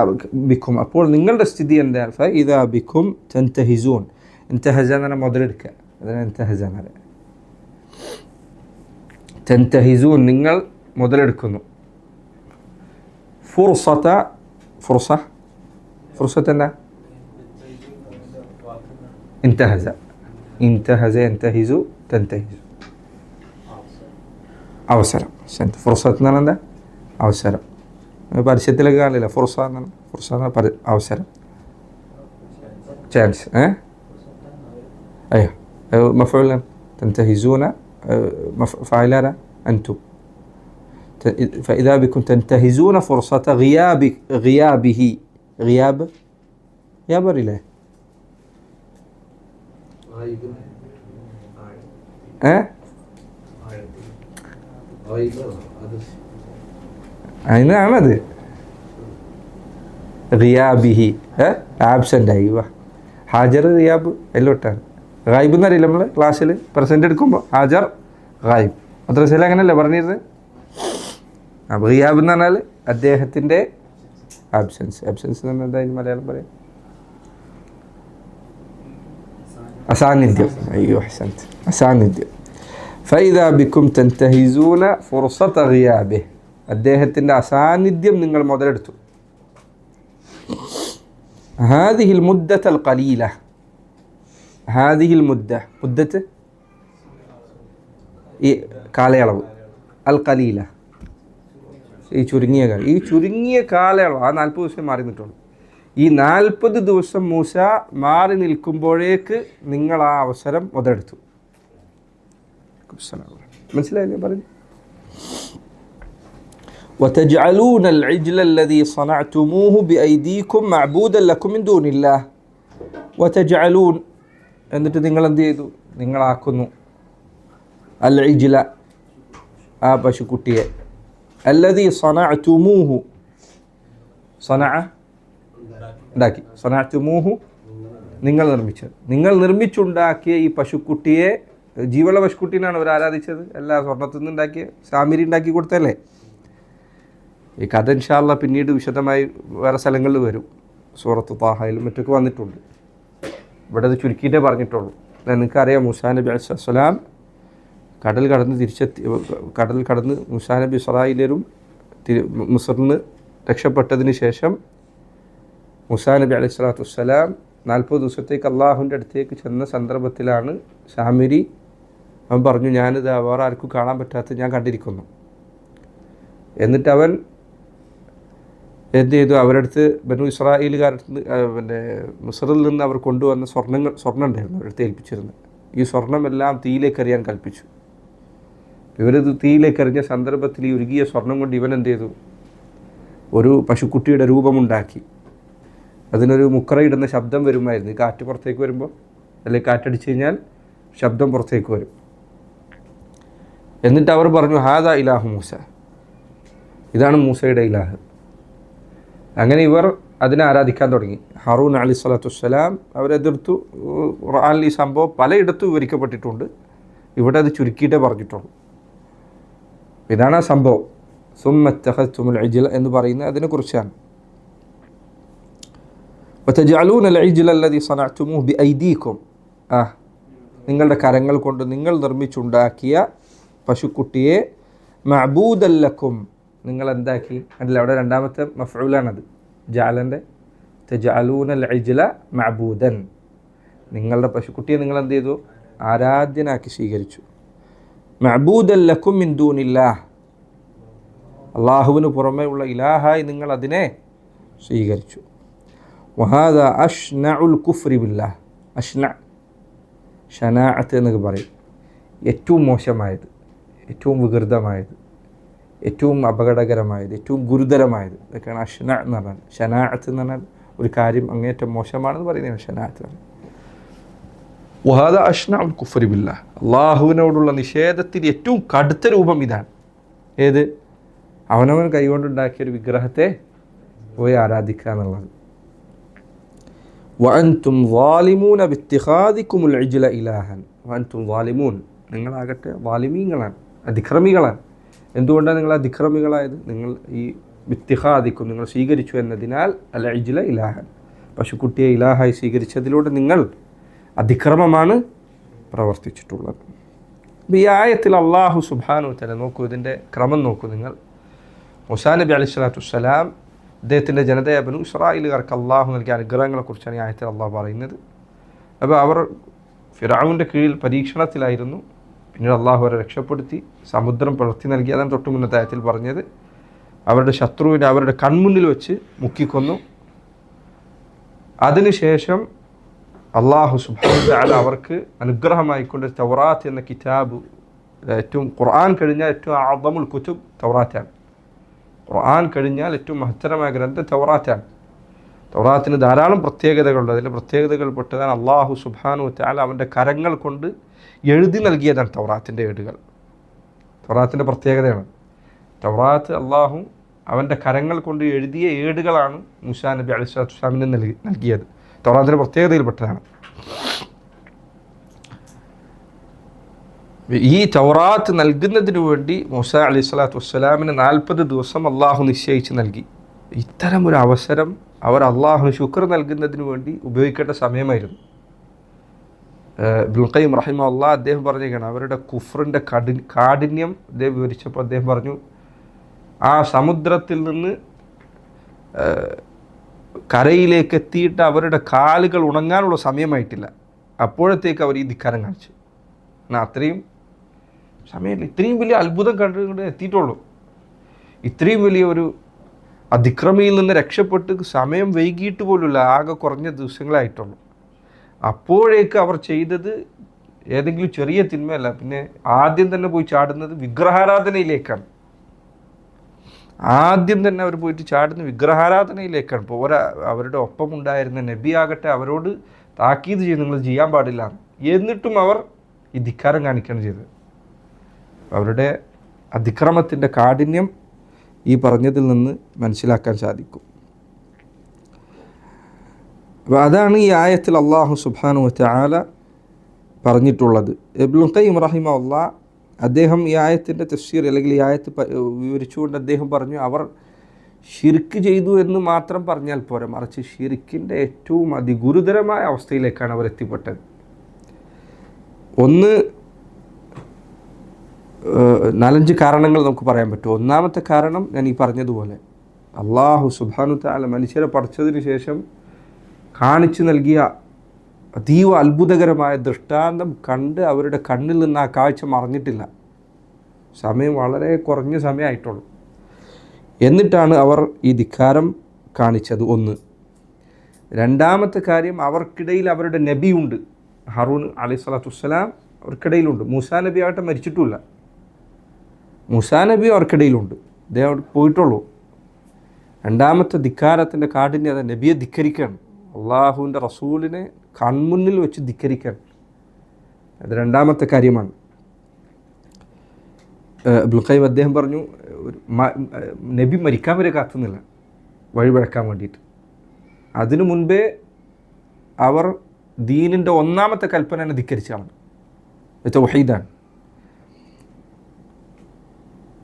ബിക്കും, അപ്പോൾ നിങ്ങളുടെ സ്ഥിതി എന്താണ്? ഫഇദാ ബിക്കും തൻതഹിസൂൻ, ഇൻതഹസ എന്ന് പറഞ്ഞാൽ മുതലെടുക്കുക, അതിനാണ് ഇൻതഹസ എന്ന് പറയുക. തൻതഹിസൂൻ, നിങ്ങൾ മുതലെടുക്കുന്നു. ഫുർസത്ത് എന്താ? ഇൻതഹസ, യൻതഹിസു, തൻതഹിസു, അവസരം. ഫുർസത്ത് എന്ന് പറഞ്ഞാൽ എന്താ? അവസരം. പരസ്യത്തിലൊക്കെ കാണില്ല ഫുർസ എന്നാണ്. ഫുർസ എന്ന അവസരം, ചാൻസ്. അയ്യോ മഫ്ഊൽ തൻതഹിസൂന, ഫായിലാര അൻതും. فإذا بكم تنتهزون فرصة غيابه. غياب ഇല്ലേ? അതിനാണത് റിയാബിഹി, ആബ്സെൻ്റ് ആയി. ഹാജർ റിയാബ് എല്ലോട്ടാണ്. ഗായിബ് എന്നറിയില്ല നമ്മൾ ക്ലാസ്സിൽ പ്രസൻറ്റ് എടുക്കുമ്പോൾ ഹാജർ ഗായിബ്. മദ്രസയിൽ അങ്ങനെയല്ലേ പറഞ്ഞിരുന്നത്? അപ്പോൾ റിയാബ് എന്ന് പറഞ്ഞാൽ അദ്ദേഹത്തിൻ്റെ ആബ്സെൻസ്. ആബ്സെൻസ് എന്ന് പറഞ്ഞാൽ എന്തായാലും മലയാളം പറയാം? അസാന്നിധ്യം. അയ്യോ അഹ്സൻത്, അസാന്നിധ്യം. ഫൈദാ ബിക്കും തൻതഹിസൂന ഫുർസത ഗിയാബിഹി, അദ്ദേഹത്തിൻ്റെ അസാന്നിധ്യം നിങ്ങൾ മുതലെടുത്തു. ഹാദിഹിൽ മുദ്ദത്തൽ ഖലീല, ഹാദിഹിൽ മുദ്ദത്ത് ഈ കാലയളവ്, അൽ ഖലീല ഈ ചുരുങ്ങിയ കാലയളവ്. ആ 40 ദിവസം മാറി നിന്നിട്ടുള്ളൂ. ഈ 40 ദിവസം മൂസ മാറി നിൽക്കുമ്പോഴേക്ക് നിങ്ങൾ ആ അവസരം മുതലെടുത്തു. മനസ്സിലായില്ലേ പറഞ്ഞു? وتجعلون العجل الذي صنعتموه بأيديكم معبودا لكم من دون الله. وتجعلون, എന്നിട്ട് നിങ്ങൾ എന്ത് ചെയ്തു? നിങ്ങളാക്കുന്നു അൽ ഇജ്ല, ആ പശുക്കുട്ടിയെ. الذي صنعتموه, ഉണ്ടാക്കി. صنعتموه നിങ്ങൾ നിർമ്മിച്ചത്. നിങ്ങൾ നിർമ്മിച്ചുണ്ടാക്കിയ ഈ പശുക്കുട്ടിയെ, ജീവനുള്ള പശുക്കുട്ടീനാണ് അവർ ആരാധിച്ചത്. എല്ലാ സ്വർണ്ണത്തിൽ നിന്ന് ഉണ്ടാക്കിയ സാമിരി ഉണ്ടാക്കി കൊടുത്തല്ലേ. ഈ കഥ ഇൻഷാ അല്ലാഹ് പിന്നീട് വിശദമായി വേറെ സ്ഥലങ്ങളിൽ വരും. സൂറത്ത് താഹയിലും മറ്റൊക്കെ വന്നിട്ടുണ്ട്. ഇവിടെ അത് ചുരുക്കിയിട്ടേ പറഞ്ഞിട്ടുള്ളൂ. നിങ്ങൾക്കറിയാം, മൂസാ നബി അലൈഹിസ്സലാം കടൽ കടന്ന് മൂസാ നബി ഇസ്രായേലും മിസ്റിന് രക്ഷപ്പെട്ടതിന് ശേഷം മൂസാ നബി അലൈഹി സ്വലാത്തു വസ്സലാം 40 ദിവസത്തേക്ക് അള്ളാഹുവിൻ്റെ അടുത്തേക്ക് ചെന്ന സന്ദർഭത്തിലാണ് സാമിരി അവൻ പറഞ്ഞു, ഞാനിത് വേറെ ആർക്കും കാണാൻ പറ്റാത്ത ഞാൻ കണ്ടിരിക്കുന്നു. എന്നിട്ട് അവൻ എന്ത് ചെയ്തു, അവരടുത്ത് ബനു ഇസ്രായേലുകാരടുത്ത് പിന്നെ മിസ്റിൽ നിന്ന് അവർ കൊണ്ടുവന്ന സ്വർണ്ണം ഉണ്ടായിരുന്നു, അവരടുത്ത് ഏൽപ്പിച്ചിരുന്നത്. ഈ സ്വർണ്ണമെല്ലാം തീയിലേക്ക് എറിയാൻ കൽപ്പിച്ചു. ഇവരിത് തീയിലേക്ക് എറിഞ്ഞ സന്ദർഭത്തിൽ ഈ ഉരുകിയ സ്വർണം കൊണ്ട് ഇവൻ എന്ത് ചെയ്തു, ഒരു പശുക്കുട്ടിയുടെ രൂപമുണ്ടാക്കി. അതിനൊരു മുക്കറയിടുന്ന ശബ്ദം വരുമായിരുന്നു. ഈ കാറ്റ് പുറത്തേക്ക് വരുമ്പോൾ, അല്ലെങ്കിൽ കാറ്റടിച്ച് കഴിഞ്ഞാൽ ശബ്ദം പുറത്തേക്ക് വരും. എന്നിട്ട് അവർ പറഞ്ഞു, ഹാദ ഇലാഹു മൂസ, ഇതാണ് മൂസയുടെ ഇലാഹ്. അങ്ങനെ ഇവർ അതിനെ ആരാധിക്കാൻ തുടങ്ങി. ഹാറൂൻ അലൈഹി സ്വലാത്തു വസ്സലാം അവരെതിർത്തു. ഖുർആനിൽ ഈ സംഭവം പലയിടത്തും വിവരിക്കപ്പെട്ടിട്ടുണ്ട്. ഇവിടെ അത് ചുരുക്കിയിട്ടേ പറഞ്ഞിട്ടുള്ളൂ. ഇതാണ് ആ സംഭവം. സുമ്മ ഇത്തഖദ്തുമുൽ ഇജ്ല എന്ന് പറയുന്നത് അതിനെക്കുറിച്ചാണ്. വതജഅലൂന അൽ ഇജ്ല അല്ലദീ സനഅ്തുമൂഹു ബിഐദീകും, നിങ്ങളുടെ കരങ്ങൾ കൊണ്ട് നിങ്ങൾ നിർമ്മിച്ചുണ്ടാക്കിയ പശുക്കുട്ടിയെ മഅബൂദൻ ലക്കും, നിങ്ങൾ എന്താക്കി. അല്ല, അവിടെ രണ്ടാമത്തെ മഫ്ഊലാണത്, ജഅലൻ്റെ. തജഅലൂന അൽ ഇജ്ല മഅബൂദൻ, നിങ്ങളുടെ പശുക്കുട്ടിയെ നിങ്ങൾ എന്ത് ചെയ്തു, ആരാധ്യനാക്കി സ്വീകരിച്ചു. മഅബൂദൻ ലക്കും മിൻ ദൂനില്ലാഹ്, അള്ളാഹുവിന് പുറമേ ഉള്ള ഇലാഹായി നിങ്ങൾ അതിനെ സ്വീകരിച്ചു. വഹാദ അഷ്നഉൽ കുഫ്രി ബില്ലാഹ്, അഷ്ന ഷനാഅത്ത് എന്നൊക്കെ പറയും, ഏറ്റവും മോശമായത്, ഏറ്റവും വികൃതമായത്, ഏറ്റവും അപകടകരമായത്, ഏറ്റവും ഗുരുതരമായത്, ഇതൊക്കെയാണ് അഷ്ന എന്ന് പറഞ്ഞാൽ. ഷനാഅത്ത് എന്ന് പറഞ്ഞാൽ ഒരു കാര്യം അങ്ങേറ്റം മോശമാണെന്ന് പറയുന്നതാണ് ഷനാഅത്ത്. വഹാദ അഷ്നഉൽ കുഫ്രി ബില്ലാഹ്, അള്ളാഹുവിനോടുള്ള നിഷേധത്തിൽ ഏറ്റവും കടുത്ത രൂപം ഇതാണ്. ഏത്? അവനവൻ കൈകൊണ്ടുണ്ടാക്കിയൊരു വിഗ്രഹത്തെ പോയി ആരാധിക്കുക എന്നുള്ളത്. വഅൻതും ളാലിമൂന ബിത്തിഖാദികുമുൽ ഇജ്ല ഇലാഹൻ, വഅൻതും ളാലിമൂൻ, നിങ്ങളാകട്ടെ ളാലിമീങ്ങളാണ്, അതിക്രമികളാണ്. എന്തുകൊണ്ടാണ് നിങ്ങൾ അതിക്രമികളായത്? നിങ്ങൾ ഈ ബിത്തിഖാദിക്കും, നിങ്ങൾ സ്വീകരിച്ചു എന്നതിനാൽ അൽ ഇജ്ല ഇലാഹൻ, പശുക്കുട്ടിയെ ഇലാഹായി സ്വീകരിച്ചതിലൂടെ നിങ്ങൾ അതിക്രമമാണ് പ്രവർത്തിച്ചിട്ടുള്ളത്. ഈ ആയത്തിൽ അള്ളാഹു സുബ്ഹാനഹു വ തആല, നോക്കൂ ഇതിൻ്റെ ക്രമം നോക്കൂ നിങ്ങൾ. മൂസാ നബി അലൈഹി സ്വലാത്തു വസ്സലാം അദ്ദേഹത്തിൻ്റെ ജനതയെ ബനു ഇസ്രായേലുകാർക്ക് അള്ളാഹു നൽകിയ അനുഗ്രഹങ്ങളെക്കുറിച്ചാണ് ഈ ആയത്തിൽ അള്ളാഹു പറയുന്നത്. അപ്പോൾ അവർ ഫിർഔൻ്റെ കീഴിൽ പരീക്ഷണത്തിലായിരുന്നു. പിന്നീട് അള്ളാഹു അവരെ രക്ഷപ്പെടുത്തി സമുദ്രം പിളർത്തി നൽകി. അതാണ് തൊട്ട് മുന്നത്തെ ആയത്തിൽ പറഞ്ഞത്. അവരുടെ ശത്രുവിനെ അവരുടെ കൺമുന്നിൽ വെച്ച് മുക്കിക്കൊന്നു. അതിനുശേഷം അള്ളാഹു സുബ്ഹാനഹു വ തആല അവർക്ക് അനുഗ്രഹമായിക്കൊണ്ട് തൗറാത്ത് എന്ന കിതാബ്, ഏറ്റവും ഖുർആൻ കഴിഞ്ഞാൽ ഏറ്റവും അഅ്ളമുൽ കുതുബ് തൗറാത്താണ്. ഖുർആൻ കഴിഞ്ഞാൽ ഏറ്റവും മഹത്തരമായ ഗ്രന്ഥം തൗറാത്താണ്. തൗറാത്തിന് ധാരാളം പ്രത്യേകതകളുണ്ട്. അതിൻ്റെ പ്രത്യേകതകൾപ്പെട്ടതാണ് അള്ളാഹു സുബ്ഹാനഹു വ തആല അവൻ്റെ കരങ്ങൾ കൊണ്ട് എഴുതി നൽകിയതാണ് തൗറാത്തിൻ്റെ ഏടുകൾ. തൗറാത്തിൻ്റെ പ്രത്യേകതയാണ്. തൗറാത്ത് അള്ളാഹു അവൻ്റെ കരങ്ങൾ കൊണ്ട് എഴുതിയ ഏടുകളാണ് മൂസാ നബി അലൈഹി സ്വലാത്തു വസ്സലാമിന് നൽകിയത്. തൗറാത്തിൻ്റെ പ്രത്യേകതയിൽപ്പെട്ടതാണ്. ഈ തൗറാത്ത് നൽകുന്നതിന് വേണ്ടി മൂസാ അലൈഹി സ്വലാത്തു വസ്സലാമിന് 40 ദിവസം അള്ളാഹു നിശ്ചയിച്ച് നൽകി. ഇത്തരമൊരു അവസരം അവർ അള്ളാഹുന് ശുക്ർ നൽകുന്നതിന് വേണ്ടി ഉപയോഗിക്കേണ്ട സമയമായിരുന്നു. ഇബ്നുൽ ഖയ്യിം റഹിമഹുല്ലാഹ് അദ്ദേഹം പറഞ്ഞേക്കാണ്, അവരുടെ കുഫറിൻ്റെ കാഠിന്യം അദ്ദേഹം വിവരിച്ചപ്പോൾ അദ്ദേഹം പറഞ്ഞു, ആ സമുദ്രത്തിൽ നിന്ന് കരയിലേക്ക് എത്തിയിട്ട് അവരുടെ കാലുകൾ ഉണങ്ങാനുള്ള സമയമായിട്ടില്ല, അപ്പോഴത്തേക്ക് അവർ ഈ ധിക്കാരം കാണിച്ചു. എന്നാൽ അത്രയും സമയമില്ല, ഇത്രയും വലിയ അത്ഭുതം കണ്ടുകൊണ്ട് എത്തിയിട്ടുള്ളൂ. ഇത്രയും വലിയ ഒരു അതിക്രമിയിൽ നിന്ന് രക്ഷപ്പെട്ട് സമയം വൈകിയിട്ട് പോലുമില്ല, ആകെ കുറഞ്ഞ ദിവസങ്ങളായിട്ടുള്ളൂ. അപ്പോഴേക്ക് അവർ ചെയ്തത് ഏതെങ്കിലും ചെറിയ തിന്മയല്ല, പിന്നെ ആദ്യം തന്നെ പോയി ചാടുന്നത് വിഗ്രഹാരാധനയിലേക്കാണ്. ആദ്യം തന്നെ അവർ പോയിട്ട് ചാടുന്ന വിഗ്രഹാരാധനയിലേക്കാണ്. ഇപ്പോൾ അവരുടെ ഒപ്പമുണ്ടായിരുന്ന നബി ആകട്ടെ അവരോട് താക്കീത് ചെയ്ത് നിങ്ങൾ ചെയ്യാൻ പാടില്ല, എന്നിട്ടും അവർ ഈ ധിക്കാരം കാണിക്കുകയാണ് ചെയ്തത്. അവരുടെ അതിക്രമത്തിൻ്റെ കാഠിന്യം ഈ പറഞ്ഞതിൽ നിന്ന് മനസ്സിലാക്കാൻ സാധിക്കും. അപ്പോൾ അതാണ് ഈ ആയത്തിൽ അള്ളാഹു സുബ്ഹാനഹു വ തആല പറഞ്ഞിട്ടുള്ളത്. ഇബ്നുൽ ഖയ്യിം റഹിമഹുല്ലാഹ് അദ്ദേഹം ഈ ആയത്തിൻ്റെ തഫ്സീർ അല്ലെങ്കിൽ ഈ ആയത്ത് വിവരിച്ചുകൊണ്ട് അദ്ദേഹം പറഞ്ഞു, അവർ ഷിർക്ക് ചെയ്തു എന്ന് മാത്രം പറഞ്ഞാൽ പോരാ, മറിച്ച് ഷിർക്കിൻ്റെ ഏറ്റവും അതിഗുരുതരമായ അവസ്ഥയിലേക്കാണ് അവർ എത്തിപ്പെട്ടത്. ഒന്ന്, 4-5 കാരണങ്ങൾ നമുക്ക് പറയാൻ പറ്റും. ഒന്നാമത്തെ കാരണം ഞാൻ ഈ പറഞ്ഞതുപോലെ അള്ളാഹു സുബ്ഹാനഹു തആല മനുഷ്യരെ പഠിച്ചതിന് ശേഷം കാണിച്ചു നൽകിയ അതീവ അത്ഭുതകരമായ ദൃഷ്ടാന്തം കണ്ട് അവരുടെ കണ്ണിൽ നിന്ന് ആ കാഴ്ച മറഞ്ഞിട്ടില്ല. സമയം വളരെ കുറഞ്ഞ സമയമായിട്ടുള്ളൂ. എന്നിട്ടാണ് അവർ ഈ ധിക്കാരം കാണിച്ചത്. ഒന്ന്. രണ്ടാമത്തെ കാര്യം, അവർക്കിടയിൽ അവരുടെ നബിയുണ്ട്. ഹാറൂൻ അലൈഹിസ്സലാത്തു വസ്സലാം അവർക്കിടയിലുണ്ട്. മൂസാ നബി ആവട്ടെ മരിച്ചിട്ടുമില്ല. മൂസാ നബി അവർക്കിടയിലുണ്ട്. അദ്ദേഹം അവിടെ പോയിട്ടുള്ളൂ. രണ്ടാമത്തെ ധിക്കാരത്തിൻ്റെ കാഠിന്യം അത് നബിയെ ധിക്കരിക്കുകയാണ്. അള്ളാഹുവിൻ്റെ റസൂലിനെ കൺമുന്നിൽ വെച്ച് ധിക്കരിക്കുകയാണ്. അത് രണ്ടാമത്തെ കാര്യമാണ്. ഇബ്നുൽ ഖയ്യിം അദ്ദേഹം പറഞ്ഞു, നബി മരിക്കാൻ വരെ കാത്തുന്നില്ല വഴിപഴക്കാൻ വേണ്ടിയിട്ട്. അതിനു മുൻപേ അവർ ദീനിൻ്റെ ഒന്നാമത്തെ കൽപ്പനനെ ധിക്കരിച്ചാണ്, തൗഹീദാണ്.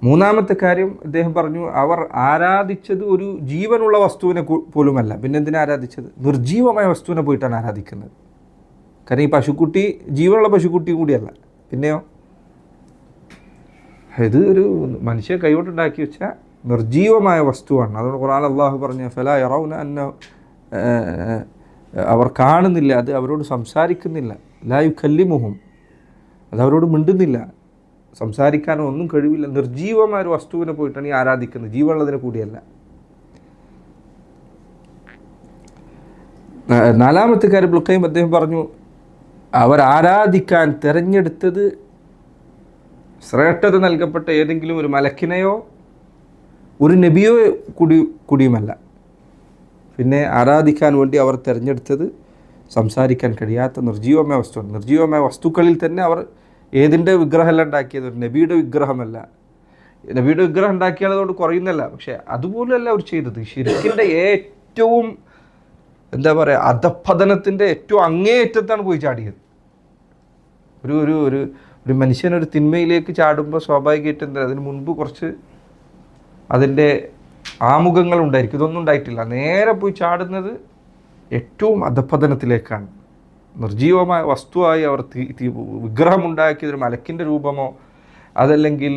മൂന്നാമത്തെ കാര്യം അദ്ദേഹം പറഞ്ഞു, അവർ ആരാധിച്ചത് ഒരു ജീവനുള്ള വസ്തുവിനെ പോലുമല്ല. പിന്നെ എന്തിനാ ആരാധിച്ചത്? നിർജീവമായ വസ്തുവിനെ പോയിട്ടാണ് ആരാധിക്കുന്നത്. കാരണം ഈ പശുക്കുട്ടി ജീവനുള്ള പശുക്കുട്ടി കൂടിയല്ല, പിന്നെയോ ഇത് ഒരു മനുഷ്യ കൈകൊണ്ടുണ്ടാക്കി വെച്ച നിർജീവമായ വസ്തുവാണ്. അതുകൊണ്ട് ഖുർആൻ അള്ളാഹു പറഞ്ഞു, ഫലാ യറൗന അന്ന, അവർ കാണുന്നില്ല, അത് അവരോട് സംസാരിക്കുന്നില്ല. ലാ യുകല്ലിമുഹും, അത് അവരോട് മിണ്ടുന്നില്ല, സംസാരിക്കാനോ ഒന്നും കഴിവില്ല. നിർജീവമായ ഒരു വസ്തുവിനെ പോയിട്ടാണ് ഈ ആരാധിക്കുന്നത്, ജീവനുള്ളതിനെ കൂടിയല്ല. നാലാമത്തെ കാര്യം ഇബ്നുൽ ഖയ്യിം അദ്ദേഹം പറഞ്ഞു, അവർ ആരാധിക്കാൻ തിരഞ്ഞെടുത്തത് ശ്രേഷ്ഠത നൽകപ്പെട്ട ഏതെങ്കിലും ഒരു മലക്കിനെയോ ഒരു നബിയോ കൂടിയുമല്ല. പിന്നെ ആരാധിക്കാൻ വേണ്ടി അവർ തിരഞ്ഞെടുത്തത് സംസാരിക്കാൻ കഴിയാത്ത നിർജീവമായ വസ്തുവാണ്. നിർജീവമായ വസ്തുക്കളിൽ തന്നെ അവർ ഏതിൻ്റെ വിഗ്രഹമല്ല ഉണ്ടാക്കിയത്? ഒരു നബിയുടെ വിഗ്രഹമല്ല. നബിയുടെ വിഗ്രഹം ഉണ്ടാക്കിയാലതുകൊണ്ട് കുറയുന്നല്ല, പക്ഷേ അതുപോലെയല്ല അവർ ചെയ്തത്. ശിർക്കിൻ്റെ ഏറ്റവും എന്താ പറയുക, അധപ്പതനത്തിൻ്റെ ഏറ്റവും അങ്ങേയറ്റത്താണ് പോയി ചാടിയത്. ഒരു ഒരു ഒരു ഒരു മനുഷ്യനൊരു തിന്മയിലേക്ക് ചാടുമ്പോൾ സ്വാഭാവികമായിട്ട് എന്താ, അതിന് മുൻപ് കുറച്ച് അതിൻ്റെ ആമുഖങ്ങൾ ഉണ്ടായിരിക്കും. ഇതൊന്നും ഉണ്ടായിട്ടില്ല. നേരെ പോയി ചാടുന്നത് ഏറ്റവും അധപ്പതനത്തിലേക്കാണ്. നിർജീവമായ വസ്തുവായി അവർ വിഗ്രഹമുണ്ടാക്കിയത് ഒരു മലക്കിൻ്റെ രൂപമോ അതല്ലെങ്കിൽ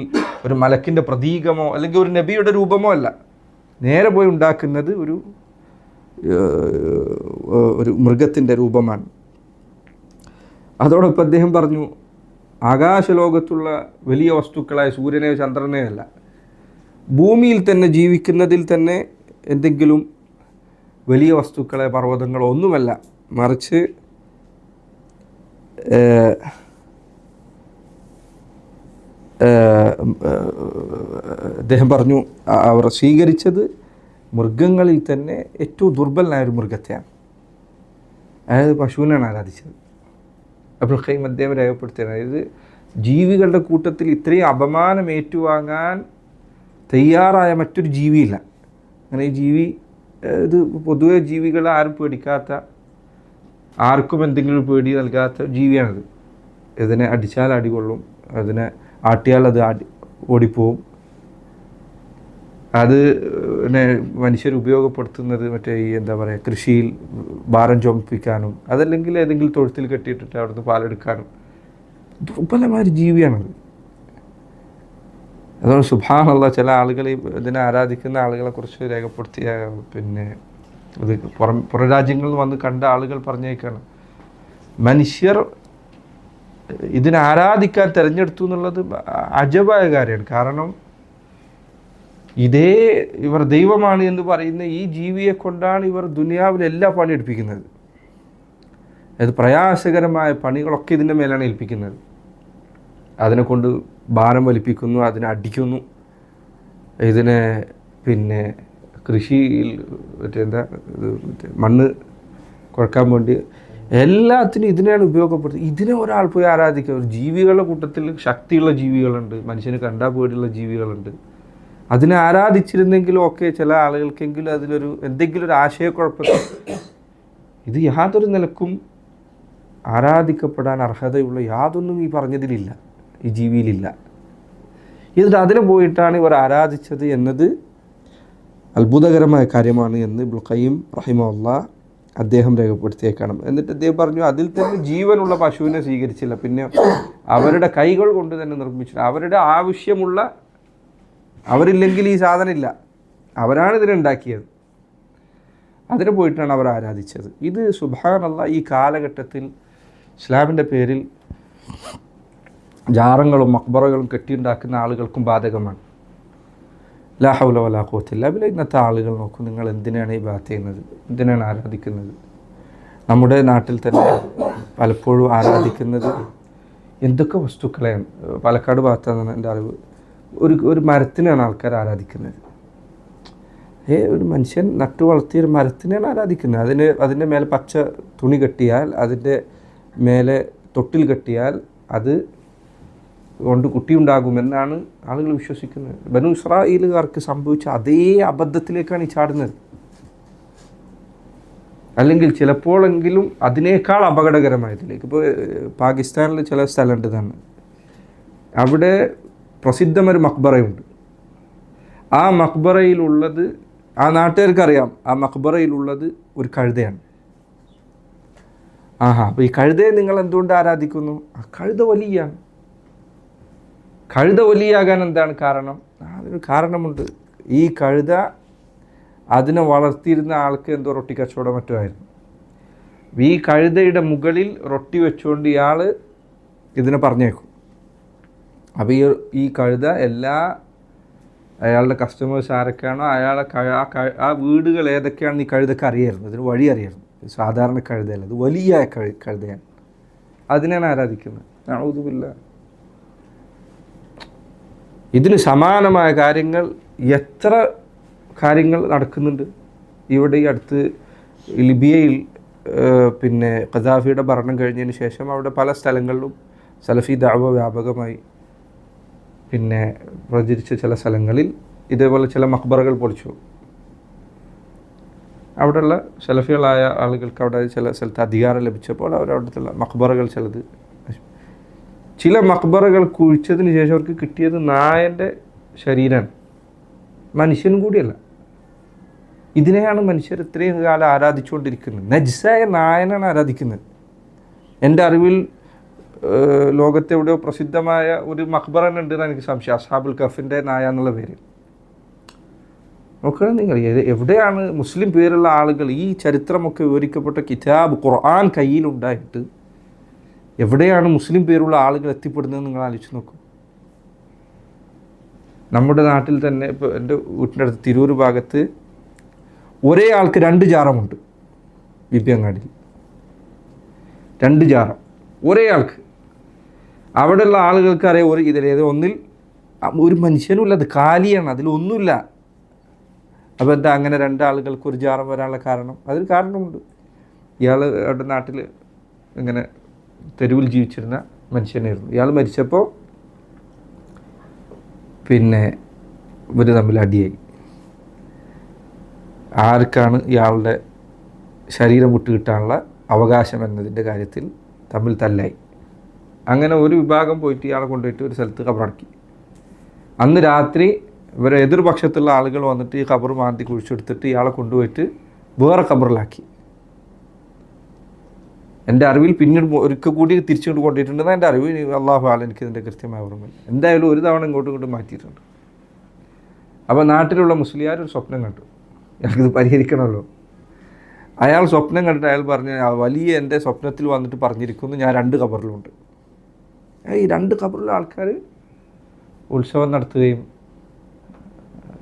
ഒരു മലക്കിൻ്റെ പ്രതീകമോ അല്ലെങ്കിൽ ഒരു നബിയുടെ രൂപമോ അല്ല. നേരെ പോയി ഉണ്ടാക്കുന്നത് ഒരു മൃഗത്തിൻ്റെ രൂപമാണ്. അതോടൊപ്പം അദ്ദേഹം പറഞ്ഞു, ആകാശലോകത്തുള്ള വലിയ വസ്തുക്കളായ സൂര്യനെയോ ചന്ദ്രനെയോ അല്ല, ഭൂമിയിൽ തന്നെ ജീവിക്കുന്നതിൽ തന്നെ എന്തെങ്കിലും വലിയ വസ്തുക്കളെ, പർവ്വതങ്ങളോ ഒന്നുമല്ല, മറിച്ച് അദ്ദേഹം പറഞ്ഞു, അവർ സ്വീകരിച്ചത് മൃഗങ്ങളിൽ തന്നെ ഏറ്റവും ദുർബലനായ ഒരു മൃഗത്തെയാണ്, അതായത് പശുവിനാണ് ആരാധിച്ചത്. ഇബ്നുൽ ഖയ്യിം അദ്ദേഹം രേഖപ്പെടുത്തിയാണ്, അതായത് ജീവികളുടെ കൂട്ടത്തിൽ ഇത്രയും അപമാനം ഏറ്റുവാങ്ങാൻ തയ്യാറായ മറ്റൊരു ജീവിയില്ല. അങ്ങനെ ഈ ജീവി, ഇത് പൊതുവെ ജീവികളെ ആരും പേടിക്കാത്ത, ആർക്കും എന്തെങ്കിലും പേടി നൽകാത്ത ജീവിയാണിത്. ഇതിനെ അടിച്ചാൽ അടികൊള്ളും, അതിനെ ആട്ടിയാൽ അത് ഓടിപ്പോവും. അത് മനുഷ്യർ ഉപയോഗപ്പെടുത്തുന്നത് മറ്റേ ഈ എന്താ പറയുക, കൃഷിയിൽ ഭാരം ചുമപ്പിക്കാനും അതല്ലെങ്കിൽ ഏതെങ്കിലും തൊഴുത്തിൽ കെട്ടിയിട്ടിട്ട് അവിടുന്ന് പാലെടുക്കാനും. ദുർബലമായൊരു ജീവിയാണത്. അതുകൊണ്ട് സുബ്ഹാനല്ലാഹ്, ചില ആളുകൾ ഇതിനെ ആരാധിക്കുന്ന ആളുകളെക്കുറിച്ച് രേഖപ്പെടുത്തിയ പിന്നെ ഇത് പുറം രാജ്യങ്ങളിൽ വന്ന് കണ്ട ആളുകൾ പറഞ്ഞേക്കാണ്, മനുഷ്യർ ഇതിനെ ആരാധിക്കാൻ തിരഞ്ഞെടുത്തു എന്നുള്ളത് അജബായ കാര്യമാണ്. കാരണം ഇവർ ദൈവമാണ് എന്ന് പറയുന്ന ഈ ജീവിയെ കൊണ്ടാണ് ഇവർ ദുനിയാവിലെല്ലാ പണി എടുപ്പിക്കുന്നത്. അത് പ്രയാസകരമായ പണികളൊക്കെ ഇതിൻ്റെ മേലാണ് ഏൽപ്പിക്കുന്നത്. അതിനെ കൊണ്ട് ഭാരം വലിപ്പിക്കുന്നു, അതിനെ അടിക്കുന്നു, ഇതിനെ പിന്നെ കൃഷിയിൽ മണ്ണ് കുഴക്കാൻ വേണ്ടി എല്ലാത്തിനും ഇതിനെയാണ് ഉപയോഗപ്പെടുത്തുന്നത്. ഇതിനെ ഒരാൾ പോയി ആരാധിക്കുക. ഒരു ജീവികളുടെ കൂട്ടത്തിൽ ശക്തിയുള്ള ജീവികളുണ്ട്, മനുഷ്യന് കണ്ടാൽ പേടിയുള്ള ജീവികളുണ്ട്. അതിനെ ആരാധിച്ചിരുന്നെങ്കിലും ഒക്കെ ചില ആളുകൾക്കെങ്കിലും അതിലൊരു എന്തെങ്കിലും ഒരു ആശയക്കുഴപ്പം ഇത് യാതൊരു നിലക്കും ആരാധിക്കപ്പെടാൻ അർഹതയുള്ള യാതൊന്നും ഈ പറഞ്ഞതിലില്ല, ഈ ജീവിയിലില്ല. എന്നിട്ട് അതിനെ പോയിട്ടാണ് ഇവർ ആരാധിച്ചത് എന്നത് അത്ഭുതകരമായ കാര്യമാണ് എന്ന് ഇബ്നുൽ ഖയ്യിം റഹിമഹുല്ലാഹ് അദ്ദേഹം രേഖപ്പെടുത്തിയേക്കണം. എന്നിട്ട് അദ്ദേഹം പറഞ്ഞു, അതിൽ തന്നെ ജീവനുള്ള പശുവിനെ സ്വീകരിച്ചില്ല, പിന്നെ അവരുടെ കൈകൾ കൊണ്ട് തന്നെ നിർമ്മിച്ചില്ല. അവരുടെ ആവശ്യമുള്ള, അവരില്ലെങ്കിൽ ഈ സാധനം ഇല്ല, അവരാണ് ഇതിനുണ്ടാക്കിയത്, അതിനെ പോയിട്ടാണ് അവർ ആരാധിച്ചത്. ഇത് സുബ്ഹാനല്ലാഹ് ഈ കാലഘട്ടത്തിൽ ഇസ്ലാമിൻ്റെ പേരിൽ ജാറങ്ങളും മക്ബറകളും കെട്ടിയുണ്ടാക്കുന്ന ആളുകൾക്കും ബാധകമാണ്. ലാ ഹൗല വലാ ഖുവത ഇല്ലാ ബില്ലാഹ്. ഇന്നത്തെ ആളുകൾ നോക്കും, നിങ്ങൾ എന്തിനാണ് ഈ ബാത്ത് ചെയ്യുന്നത്, എന്തിനാണ് ആരാധിക്കുന്നത്? നമ്മുടെ നാട്ടിൽ തന്നെ പലപ്പോഴും ആരാധിക്കുന്നത് എന്തൊക്കെ വസ്തുക്കളെയാണ്. പാലക്കാട് ഭാഗത്താണ് എൻ്റെ അറിവ്, ഒരു മരത്തിനാണ് ആൾക്കാർ ആരാധിക്കുന്നത്. ഒരു മനുഷ്യൻ നട്ടു വളർത്തിയൊരു മരത്തിനാണ് ആരാധിക്കുന്നത്. അതിൻ്റെ മേലെ പച്ച തുണി കെട്ടിയാൽ, അതിൻ്റെ മേലെ തൊട്ടിൽ കെട്ടിയാൽ അത് കൊണ്ട് കുട്ടിയുണ്ടാകുമെന്നാണ് ആളുകൾ വിശ്വസിക്കുന്നത്. ബനു ഇസ്രായേലുകാർക്ക് സംഭവിച്ച അതേ അബദ്ധത്തിലേക്കാണ് ഈ ചാടുന്നത്. അല്ലെങ്കിൽ ചിലപ്പോഴെങ്കിലും അതിനേക്കാൾ അപകടകരമായതിലേക്ക്. ഇപ്പോൾ പാകിസ്ഥാനിൽ ചില സ്ഥലമുണ്ട് തന്നെ, അവിടെ പ്രസിദ്ധമൊരു മക്ബറയുണ്ട്. ആ മക്ബറയിലുള്ളത്, ആ നാട്ടുകാർക്കറിയാം, ആ മക്ബറയിലുള്ളത് ഒരു കഴുതയാണ്. അപ്പോൾ ഈ കഴുതയെ നിങ്ങൾ എന്തുകൊണ്ട് ആരാധിക്കുന്നു? ആ കഴുത വലിയാണ്. കഴുത വലിയാകാൻ എന്താണ് കാരണം? അതിനൊരു കാരണമുണ്ട്. ഈ കഴുത, അതിനെ വളർത്തിയിരുന്ന ആൾക്ക് എന്തോ റൊട്ടി കച്ചവടം മറ്റോ ആയിരുന്നു. ഈ കഴുതയുടെ മുകളിൽ റൊട്ടി വെച്ചുകൊണ്ട് ഇയാൾ ഇതിനെ പറഞ്ഞേക്കും. അപ്പോൾ ഈ കഴുത അയാളുടെ കസ്റ്റമേഴ്സ് ആരൊക്കെയാണോ ആ വീടുകൾ ഏതൊക്കെയാണെന്ന് ഈ കഴുതക്ക് അറിയായിരുന്നു, ഇതിന് വഴി അറിയായിരുന്നു. സാധാരണ കഴുതയല്ല, അത് വലിയ കഴുതയാണ്. അതിനാണ് ആരാധിക്കുന്നത്. നഊദു ബില്ലാഹ്. ഇതിന് സമാനമായ കാര്യങ്ങൾ എത്ര കാര്യങ്ങൾ നടക്കുന്നുണ്ട്. ഇവിടെ ഈ അടുത്ത് ലിബിയയിൽ പിന്നെ ഖദാഫിയുടെ ഭരണം കഴിഞ്ഞതിന് ശേഷം അവിടെ പല സ്ഥലങ്ങളിലും സലഫി ദഅവ വ്യാപകമായി പിന്നെ പ്രചരിച്ച ചില സ്ഥലങ്ങളിൽ ഇതേപോലെ ചില മക്ബറകൾ പൊളിച്ചു. അവിടെയുള്ള സലഫികളായ ആളുകൾക്ക് അവിടെ ചില സ്ഥലത്ത് അധികാരം ലഭിച്ചപ്പോൾ അവരവിടുത്തെ മക്ബറകൾ ചില മക്ബറകൾ കുഴിച്ചതിന് ശേഷം അവർക്ക് കിട്ടിയത് നായൻ്റെ ശരീരമാണ്, മനുഷ്യനും കൂടിയല്ല. ഇതിനെയാണ് മനുഷ്യർ ഇത്രയും കാലം ആരാധിച്ചുകൊണ്ടിരിക്കുന്നത്. നജ്സായ നായനാണ് ആരാധിക്കുന്നത്. എൻ്റെ അറിവിൽ ലോകത്തെവിടെയോ പ്രസിദ്ധമായ ഒരു മക്ബറ ഉണ്ടെന്ന് എനിക്ക് സംശയം, അസ്ഹാബുൽ കഫിൻ്റെ നായ എന്നുള്ള പേര്. നോക്കണം നിങ്ങൾ, എവിടെയാണ് മുസ്ലിം പേരുള്ള ആളുകൾ ഈ ചരിത്രമൊക്കെ വിവരിക്കപ്പെട്ട കിതാബ് ഖുർആൻ കയ്യിലുണ്ടായിട്ട് എവിടെയാണ് മുസ്ലിം പേരുള്ള ആളുകൾ എത്തിപ്പെടുന്നത് നിങ്ങൾ ആലോചിച്ച് നോക്കും. നമ്മുടെ നാട്ടിൽ തന്നെ ഇപ്പോൾ എൻ്റെ വീട്ടിൻ്റെ അടുത്ത് തിരൂർ ഭാഗത്ത് ഒരേ ആൾക്ക് 2 ജാറമുണ്ട്. ബിബിയങ്ങാടിയിൽ 2 ജാറം ഒരേ ആൾക്ക്. അവിടെയുള്ള ആളുകൾക്ക് അറിയാം, ഇതിലേത് ഒന്നിൽ ഒരു മനുഷ്യനുമില്ല, അത് കാലിയാണ്, അതിലൊന്നുമില്ല. അപ്പോൾ എന്താ അങ്ങനെ 2 ആളുകൾക്ക് ഒരു ജാറം വരാനുള്ള കാരണം? അതിന് കാരണമുണ്ട്. ഇയാൾ അവിടെ നാട്ടിൽ ഇങ്ങനെ തെരുവിൽ ജീവിച്ചിരുന്ന മനുഷ്യനായിരുന്നു. ഇയാൾ മരിച്ചപ്പോൾ പിന്നെ ഇവർ തമ്മിൽ അടിയായി. ആർക്കാണ് ഇയാളുടെ ശരീരം വിട്ട് കിട്ടാനുള്ള അവകാശം എന്നതിൻ്റെ കാര്യത്തിൽ തമ്മിൽ തല്ലായി. അങ്ങനെ ഒരു വിഭാഗം പോയിട്ട് ഇയാളെ കൊണ്ടുപോയിട്ട് ഒരു സ്ഥലത്ത് ഖബറടക്കി. അന്ന് രാത്രി ഇവരെ എതിർപക്ഷത്തുള്ള ആളുകൾ വന്നിട്ട് ഈ ഖബർ മാന്തി കുഴിച്ചെടുത്തിട്ട് ഇയാളെ കൊണ്ടുപോയിട്ട് വേറെ ഖബറിലാക്കി. എൻ്റെ അറിവിൽ പിന്നീട് ഒരിക്കൽ കൂടി തിരിച്ചുകൊണ്ട് കൊണ്ടിട്ടുണ്ടെന്ന് എൻ്റെ അറിവ്. അള്ളാഹു ആല എനിക്കിതിൻ്റെ കൃത്യമായ ഓർമ്മയില്ല. എന്തായാലും ഒരു തവണ ഇങ്ങോട്ടും മാറ്റിയിട്ടുണ്ട്. അപ്പോൾ നാട്ടിലുള്ള മുസ്ലിയാർ ഒരു സ്വപ്നം കണ്ടു, അയാൾക്കിത് പരിഹരിക്കണമല്ലോ. അയാൾ സ്വപ്നം കണ്ടിട്ട് അയാൾ പറഞ്ഞ്, വലിയ എൻ്റെ സ്വപ്നത്തിൽ വന്നിട്ട് പറഞ്ഞിരിക്കുന്നു, ഞാൻ 2 ഖബറിലുണ്ട്. ഈ 2 ഖബറിലെ ആൾക്കാർ ഉത്സവം നടത്തുകയും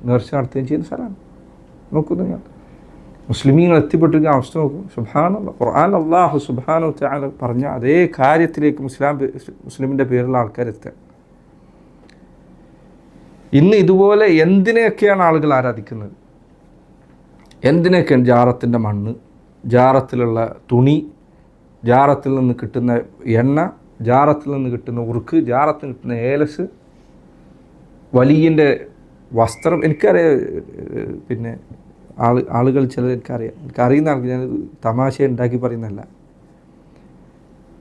നേർച്ച നടത്തുകയും ചെയ്യുന്ന സ്ഥലമാണ്. നോക്കൂ നിങ്ങൾ, മുസ്ലിമീങ്ങൾ എത്തിപ്പെട്ടിരിക്കുന്ന അവസ്ഥ നോക്കും. സുബ്ഹാനല്ലാഹ്, ഖുർആൻ അല്ലാഹു സുബ്ഹാനഹു വ തആല പറഞ്ഞ അതേ കാര്യത്തിലേക്ക് മുസ്ലിമിൻ്റെ പേരുള്ള ആൾക്കാരെത്തുക. ഇന്ന് ഇതുപോലെ എന്തിനെയൊക്കെയാണ് ആളുകൾ ആരാധിക്കുന്നത്? എന്തിനൊക്കെയാണ്? ജാറത്തിൻ്റെ മണ്ണ്, ജാറത്തിലുള്ള തുണി, ജാറത്തിൽ നിന്ന് കിട്ടുന്ന എണ്ണ, ജാറത്തിൽ നിന്ന് കിട്ടുന്ന ഉറുക്ക്, ജാറത്തിൽ നിന്ന് കിട്ടുന്ന ഏലസ്, വലിയൻ്റെ വസ്ത്രം. എനിക്കറിയാം, പിന്നെ ആളുകൾ ചിലർ എനിക്കറിയുന്ന ആൾക്ക് ഞാൻ തമാശ ഉണ്ടാക്കി പറയുന്നതല്ല.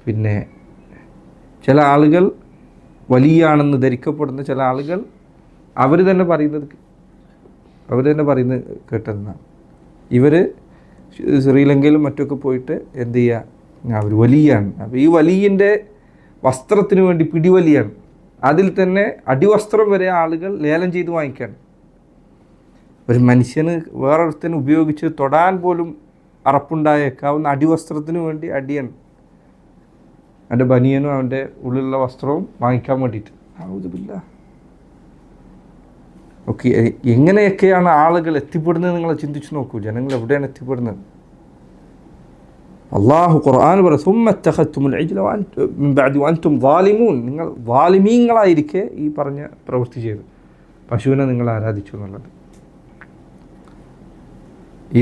പിന്നെ ചില ആളുകൾ വലിയാണെന്ന് ധരിക്കപ്പെടുന്ന ചില ആളുകൾ അവർ തന്നെ പറയുന്നത് കേട്ടതെന്നാണ്. ഇവർ ശ്രീലങ്കയിലും മറ്റൊക്കെ പോയിട്ട് എന്ത് ചെയ്യുക, അവർ വലിയാണ്. അപ്പോൾ ഈ വലിയൻ്റെ വസ്ത്രത്തിന് വേണ്ടി പിടിവലിയാണ്. അതിൽ തന്നെ അടിവസ്ത്രം വരെ ആളുകൾ ലേലം ചെയ്ത് വാങ്ങിക്കുകയാണ്. ഒരു മനുഷ്യന് വേറൊരുത്തന് ഉപയോഗിച്ച് തൊടാൻ പോലും അറപ്പുണ്ടായേക്കാവുന്ന അടിവസ്ത്രത്തിന് വേണ്ടി അടിയാണ്. അവൻ്റെ ബനിയനും അവൻ്റെ ഉള്ളിലുള്ള വസ്ത്രവും വാങ്ങിക്കാൻ വേണ്ടിയിട്ട്. ഔദുബില്ലാ. ഓക്കെ, എങ്ങനെയൊക്കെയാണ് ആളുകൾ എത്തിപ്പെടുന്നത് നിങ്ങൾ ചിന്തിച്ച് നോക്കൂ. ജനങ്ങൾ എവിടെയാണ് എത്തിപ്പെടുന്നത്? അള്ളാഹു ഖുർആൻ പറയും, സുമ്മ ഇത്തഖദ്തുമുൽ ഇജ്ല മിൻ ബഅദി വഅൻതും ളാലിമൂൻ. നിങ്ങൾ ളാലിമീങ്ങളായിരിക്കെ ഈ പറഞ്ഞ പ്രവൃത്തി ചെയ്തു, പശുവിനെ നിങ്ങൾ ആരാധിച്ചു എന്നുള്ളത്.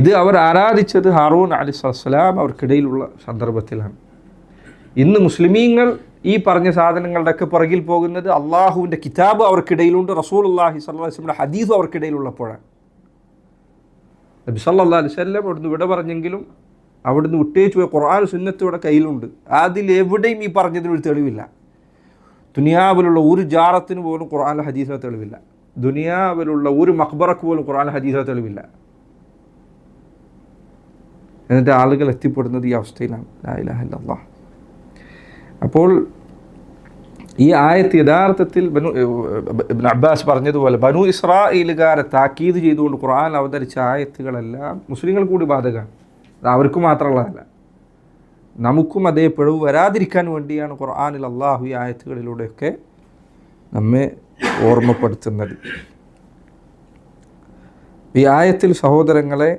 ഇത് അവർ ആരാധിച്ചത് ഹാറൂൻ അലൈഹിസ്സലാം അവർക്കിടയിലുള്ള സന്ദർഭത്തിലാണ്. ഇന്ന് മുസ്ലിമീങ്ങൾ ഈ പറഞ്ഞ സാധനങ്ങളുടെയൊക്കെ പുറകിൽ പോകുന്നത് അള്ളാഹുവിൻ്റെ കിതാബ് അവർക്കിടയിലുണ്ട്, റസൂലുള്ളാഹി സ്വല്ലല്ലാഹു അലൈഹി വസല്ലം ഹദീസ് അവർക്കിടയിലുള്ളപ്പോഴാണ്. നബി സല്ലല്ലാഹു അലൈഹി വസല്ലം അവിടുന്ന് വിട പറഞ്ഞെങ്കിലും അവിടുന്ന് വിട്ടേച്ചു പോയ ഖുർആൻ സുന്നത്ത് ഇവിടെ കയ്യിലുണ്ട്. അതിലെവിടെയും ഈ പറഞ്ഞതിനൊരു തെളിവില്ല. ദുനിയാവിലുള്ള ഒരു ജാറത്തിന് പോലും ഖുർആനിലെ ഹദീസിലെ തെളിവില്ല. ദുനിയാവിലുള്ള ഒരു മഖ്ബറക്ക് പോലും ഖുർആനിലെ ഹദീസിലെ തെളിവില്ല. എന്നിട്ട് ആളുകൾ എത്തിപ്പെടുന്നത് ഈ അവസ്ഥയിലാണ്. ലാ ഇലാഹ ഇല്ലല്ലാഹ്. അപ്പോൾ ഈ ആയത്ത് യഥാർത്ഥത്തിൽ ഇബ്നു അബ്ബാസ് പറഞ്ഞതുപോലെ ബനു ഇസ്രായേലുകാരെ താക്കീത് ചെയ്തുകൊണ്ട് ഖുർആൻ അവതരിച്ച ആയത്തുകളെല്ലാം മുസ്ലിങ്ങൾ കൂടി ബാധകമാണ്. അത് അവർക്ക് മാത്രമുള്ളതല്ല, നമുക്കും അതേ പിഴവ് വരാതിരിക്കാൻ വേണ്ടിയാണ് ഖുർആനിൽ അള്ളാഹു ഈ ആയത്തുകളിലൂടെയൊക്കെ നമ്മെ ഓർമ്മപ്പെടുത്തുന്നത്. ഈ ആയത്തിൽ സഹോദരങ്ങളെ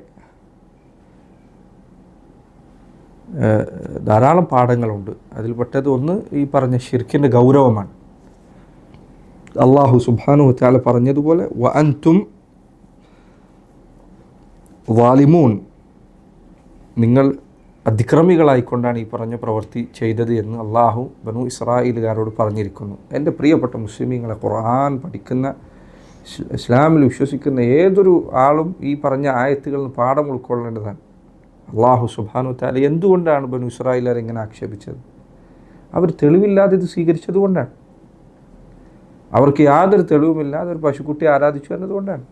ധാരാളം പാഠങ്ങളുണ്ട്. അതിൽപ്പെട്ടത് ഒന്ന് ഈ പറഞ്ഞ ശിർക്കിൻ്റെ ഗൗരവമാണ്. അള്ളാഹു സുബ്ഹാനഹു വ തആല പറഞ്ഞതുപോലെ വഅൻതും ളാലിമൂൻ, നിങ്ങൾ അതിക്രമികളായിക്കൊണ്ടാണ് ഈ പറഞ്ഞ പ്രവൃത്തി ചെയ്തത് എന്ന് അള്ളാഹു ബനു ഇസ്രായേലുകാരോട് പറഞ്ഞിരിക്കുന്നു. എൻ്റെ പ്രിയപ്പെട്ട മുസ്ലിമീങ്ങളെ, ഖുർആൻ പഠിക്കുന്ന ഇസ്ലാമിൽ വിശ്വസിക്കുന്ന ഏതൊരു ആളും ഈ പറഞ്ഞ ആയത്തുകളിൽ നിന്ന് പാഠം ഉൾക്കൊള്ളേണ്ടതാണ്. അള്ളാഹു സുബ്ഹാനഹു വ തആല എന്തുകൊണ്ടാണ് ബനു ഇസ്രായേലുകാരെ ഇങ്ങനെ ആക്ഷേപിച്ചത്? അവർ തെളിവില്ലാതെ ഇത് സ്വീകരിച്ചതുകൊണ്ടാണ്. അവർക്ക് യാതൊരു തെളിവുമില്ലാതെ ഒരു പശുക്കുട്ടിയെ ആരാധിച്ചു എന്നതുകൊണ്ടാണ്.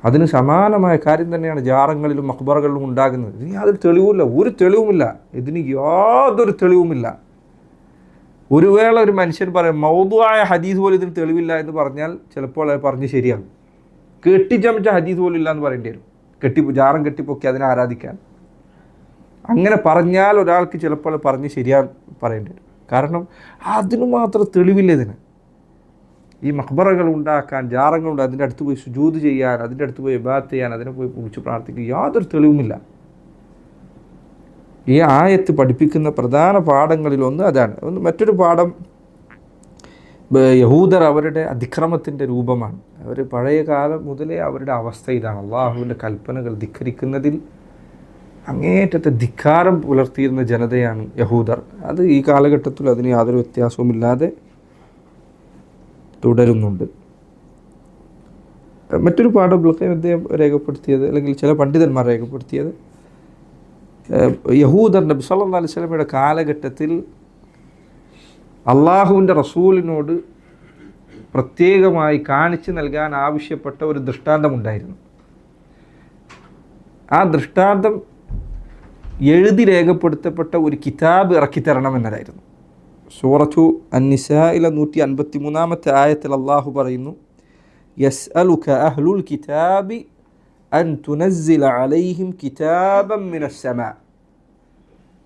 അതിന് സമാനമായ കാര്യം തന്നെയാണ് ജാറങ്ങളിലും മഖ്ബറകളിലും ഉണ്ടാകുന്നത്. ഇതിന് യാതൊരു തെളിവുമില്ല, ഒരു തെളിവുമില്ല. ഇതിന് യാതൊരു തെളിവുമില്ല. ഒരു വേള ഒരു മനുഷ്യൻ പറയും മൗദൂആയ ഹദീസ് പോലും ഇതിന് തെളിവില്ല എന്ന് പറഞ്ഞാൽ ചിലപ്പോൾ അത് പറഞ്ഞ് ശരിയാണ്. കെട്ടിച്ചമച്ച ഹദീസ് പോലും ഇല്ല എന്ന് പറയേണ്ടി വരും. ജാറം കെട്ടിപ്പൊക്കി അതിനെ ആരാധിക്കാൻ അങ്ങനെ പറഞ്ഞാൽ ഒരാൾക്ക് ചിലപ്പോൾ പറഞ്ഞ് ശരിയാൻ പറയേണ്ടി വരും. കാരണം അതിന് മാത്രം തെളിവില്ല. ഇതിന് ഈ മഖ്ബറകൾ ഉണ്ടാക്കാൻ, ജാറങ്ങളുണ്ട്, അതിൻ്റെ അടുത്ത് പോയി സുജൂദ് ചെയ്യാൻ, അതിൻ്റെ അടുത്ത് പോയി ഇബാദത്ത് ചെയ്യാൻ, അതിനെ പോയി വിളിച്ച് പ്രാർത്ഥിക്കുക, യാതൊരു തെളിവുമില്ല. ഈ ആയത്ത് പഠിപ്പിക്കുന്ന പ്രധാന പാഠങ്ങളിലൊന്ന് അതാണ്. മറ്റൊരു പാഠം യഹൂദർ അവരുടെ അതിക്രമത്തിൻ്റെ രൂപമാണ്. അവർ പഴയ കാലം മുതലേ അവരുടെ അവസ്ഥ ഇതാണ്. അള്ളാഹുവിൻ്റെ കൽപ്പനകൾ ധിക്കരിക്കുന്നതിൽ അങ്ങേറ്റത്തെ ധിക്കാരം പുലർത്തിയിരുന്ന ജനതയാണ് യഹൂദർ. അത് ഈ കാലഘട്ടത്തിൽ അതിന് യാതൊരു വ്യത്യാസവുമില്ലാതെ തുടരുന്നുണ്ട്. മറ്റൊരു പാഠം അദ്ദേഹം രേഖപ്പെടുത്തിയത്, അല്ലെങ്കിൽ ചില പണ്ഡിതന്മാർ രേഖപ്പെടുത്തിയത്, യഹൂദർ നബി സല്ലല്ലാഹു അലൈഹി വസല്ലമയുടെ കാലഘട്ടത്തിൽ അള്ളാഹുവിൻ്റെ റസൂലിനോട് പ്രത്യേകമായി കാണിച്ചു നൽകാൻ ആവശ്യപ്പെട്ട ഒരു ദൃഷ്ടാന്തമുണ്ടായിരുന്നു. ആ ദൃഷ്ടാന്തം എഴുതി രേഖപ്പെടുത്തപ്പെട്ട ഒരു കിതാബ് ഇറക്കിത്തരണം എന്നതായിരുന്നു. സൂറത്തു അൻ-നിസായിലെ 153-ാമത്തെ ആയത്തിൽ അള്ളാഹു പറയുന്നു, യസ്അലുക അഹ്ലുൽ കിതാബി അൻ തുനസ്സില അലൈഹിം കിതാബൻ മിനസ്സമാ.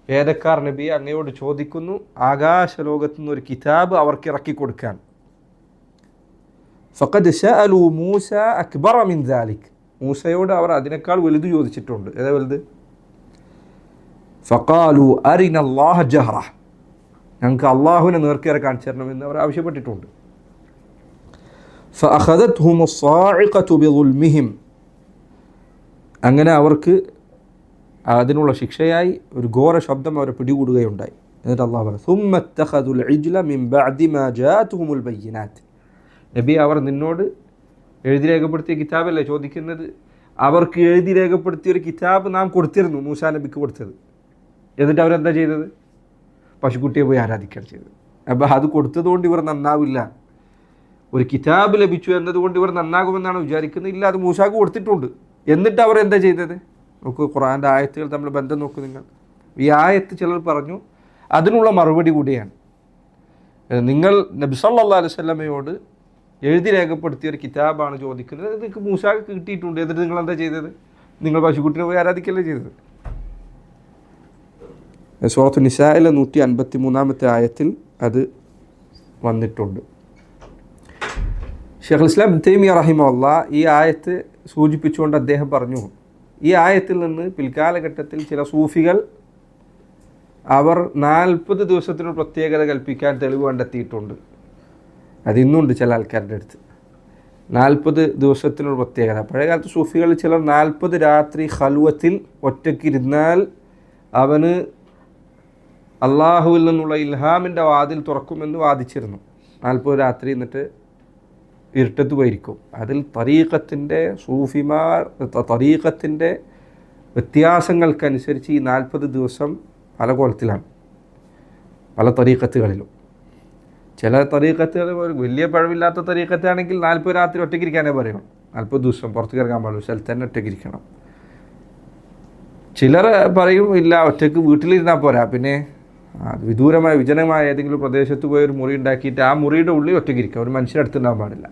വേദക്കാർ നബിയെ അങ്ങയോട് ചോദിക്കുന്നു, ആകാശലോകത്തു നിന്ന് ഒരു കിതാബ് അവർക്ക് ഇറക്കി കൊടുക്കാൻ. ഫഖദ് സഅലു മൂസ അക്ബറ മിൻ ദാലിക്. മൂസയോട് അവർ അതിനേക്കാൾ വലുത് ചോദിച്ചിട്ടുണ്ട്. ഏതാ വലുത്? ഫഖാലു അരിനല്ലാഹ ജഹ്റ. ഞങ്ങൾക്ക് അള്ളാഹുവിനെ നേർക്കേറെ കാണിച്ചു തരണമെന്ന് അവർ ആവശ്യപ്പെട്ടിട്ടുണ്ട്. ഫഅഖദത്ഹും الصاعقة بظلمهم. അങ്ങനെ അവർക്ക് അതിനുള്ള ശിക്ഷയായി ഒരു ഘോര ശബ്ദം അവരെ പിടികൂടുകയുണ്ടായി. എന്നിട്ട് അള്ളാഹു പറഞ്ഞു, ثم اتخذوا العجل من بعد ما جاءتهم البينات. നബി, അവർ നിന്നോട് എഴുതി രേഖപ്പെടുത്തിയ കിതാബല്ലേ ചോദിക്കുന്നത്, അവർക്ക് എഴുതി രേഖപ്പെടുത്തിയ ഒരു കിതാബ് നാം കൊടുത്തിരുന്നു, മൂസാ നബിക്ക് കൊടുത്തത്. എന്നിട്ട് അവരെന്താ ചെയ്തത്? പശുക്കുട്ടിയെ പോയി ആരാധിക്കുകയാണ് ചെയ്തത്. അപ്പോൾ അത് കൊടുത്തതുകൊണ്ട് ഇവർ നന്നാവില്ല. ഒരു കിതാബ് ലഭിച്ചു എന്നതുകൊണ്ട് ഇവർ നന്നാകുമെന്നാണ് വിചാരിക്കുന്നത്. ഇല്ല, അത് മൂസാക്ക് കൊടുത്തിട്ടുണ്ട്. എന്നിട്ട് അവർ എന്താ ചെയ്തത്? നോക്കൂ, ഖുർആൻ്റെ ആയത്തുകൾ തമ്മിൽ ബന്ധം നോക്കൂ നിങ്ങൾ. ഈ ആയത്ത് ചിലർ പറഞ്ഞു അതിനുള്ള മറുപടി കൂടിയാണ്. നിങ്ങൾ നബി സല്ലല്ലാഹു അലൈഹി വസല്ലമയോട് എഴുതി രേഖപ്പെടുത്തിയ ഒരു കിതാബാണ് ചോദിക്കുന്നത്, നിങ്ങൾക്ക് മൂസാക്ക് കിട്ടിയിട്ടുണ്ട്. എന്നിട്ട് നിങ്ങൾ എന്താ ചെയ്തത്? നിങ്ങൾ പശുക്കുട്ടിനെ പോയി ആരാധിക്കല്ലേ ചെയ്തത്. സൂറത്തുൻ നിസായിലെ 153-ാമത്തെ ആയത്തിൽ അത് വന്നിട്ടുണ്ട്. ശൈഖുൽ ഇസ്ലാം ഇബ്നു തൈമിയ്യ റഹിമഹുല്ലാഹ് ഈ ആയത്ത് സൂചിപ്പിച്ചുകൊണ്ട് അദ്ദേഹം പറഞ്ഞു, ഈ ആയത്തിൽ നിന്ന് പിൽക്കാലഘട്ടത്തിൽ ചില സൂഫികൾ അവർ 40 ദിവസത്തിനൊരു പ്രത്യേകത കൽപ്പിക്കാൻ തെളിവ് കണ്ടെത്തിയിട്ടുണ്ട്. അതിന്നുണ്ട് ചില ആൾക്കാരുടെ അടുത്ത് 40 ദിവസത്തിനൊരു പ്രത്യേകത. പഴയകാലത്ത് സൂഫികളിൽ ചിലർ 40 രാത്രി ഖൽവത്തിൽ ഒറ്റയ്ക്കിരുന്നാൽ അവന് അള്ളാഹുവിൽ നിന്നുള്ള ഇൽഹാമിൻ്റെ വാതിൽ തുറക്കുമെന്ന് വാദിച്ചിരുന്നു. 40 രാത്രി എന്നിട്ട് ഇരുട്ടത്ത് പോയിരിക്കും. അതിൽ തരീഖത്തിൻ്റെ സൂഫിമാർ തരീഖത്തിൻ്റെ വ്യത്യാസങ്ങൾക്കനുസരിച്ച് ഈ 40 ദിവസം പല കോലത്തിലാണ്, പല തരീഖത്തുകളിലും. ചില തരീഖത്തുകൾ വലിയ പഴവില്ലാത്ത തരീഖത്താണെങ്കിൽ 40 രാത്രി ഒറ്റയ്ക്കിരിക്കാനേ പറയണം. 40 ദിവസം പുറത്തേക്ക് ഇറങ്ങാൻ പാടുള്ളൂ, സ്ഥലത്ത് തന്നെ ഒറ്റയ്ക്കിരിക്കണം. ചിലർ പറയും ഇല്ല, ഒറ്റയ്ക്ക് വീട്ടിലിരുന്നാൽ പോരാ, പിന്നെ വിദൂരമായ വിജനമായ ഏതെങ്കിലും പ്രദേശത്ത് പോയി ഒരു മുറി ഉണ്ടാക്കിയിട്ട് ആ മുറിയുടെ ഉള്ളിൽ ഒറ്റയ്ക്കിരിക്കുക, ഒരു മനുഷ്യരടുത്തുണ്ടാകാൻ പാടില്ല.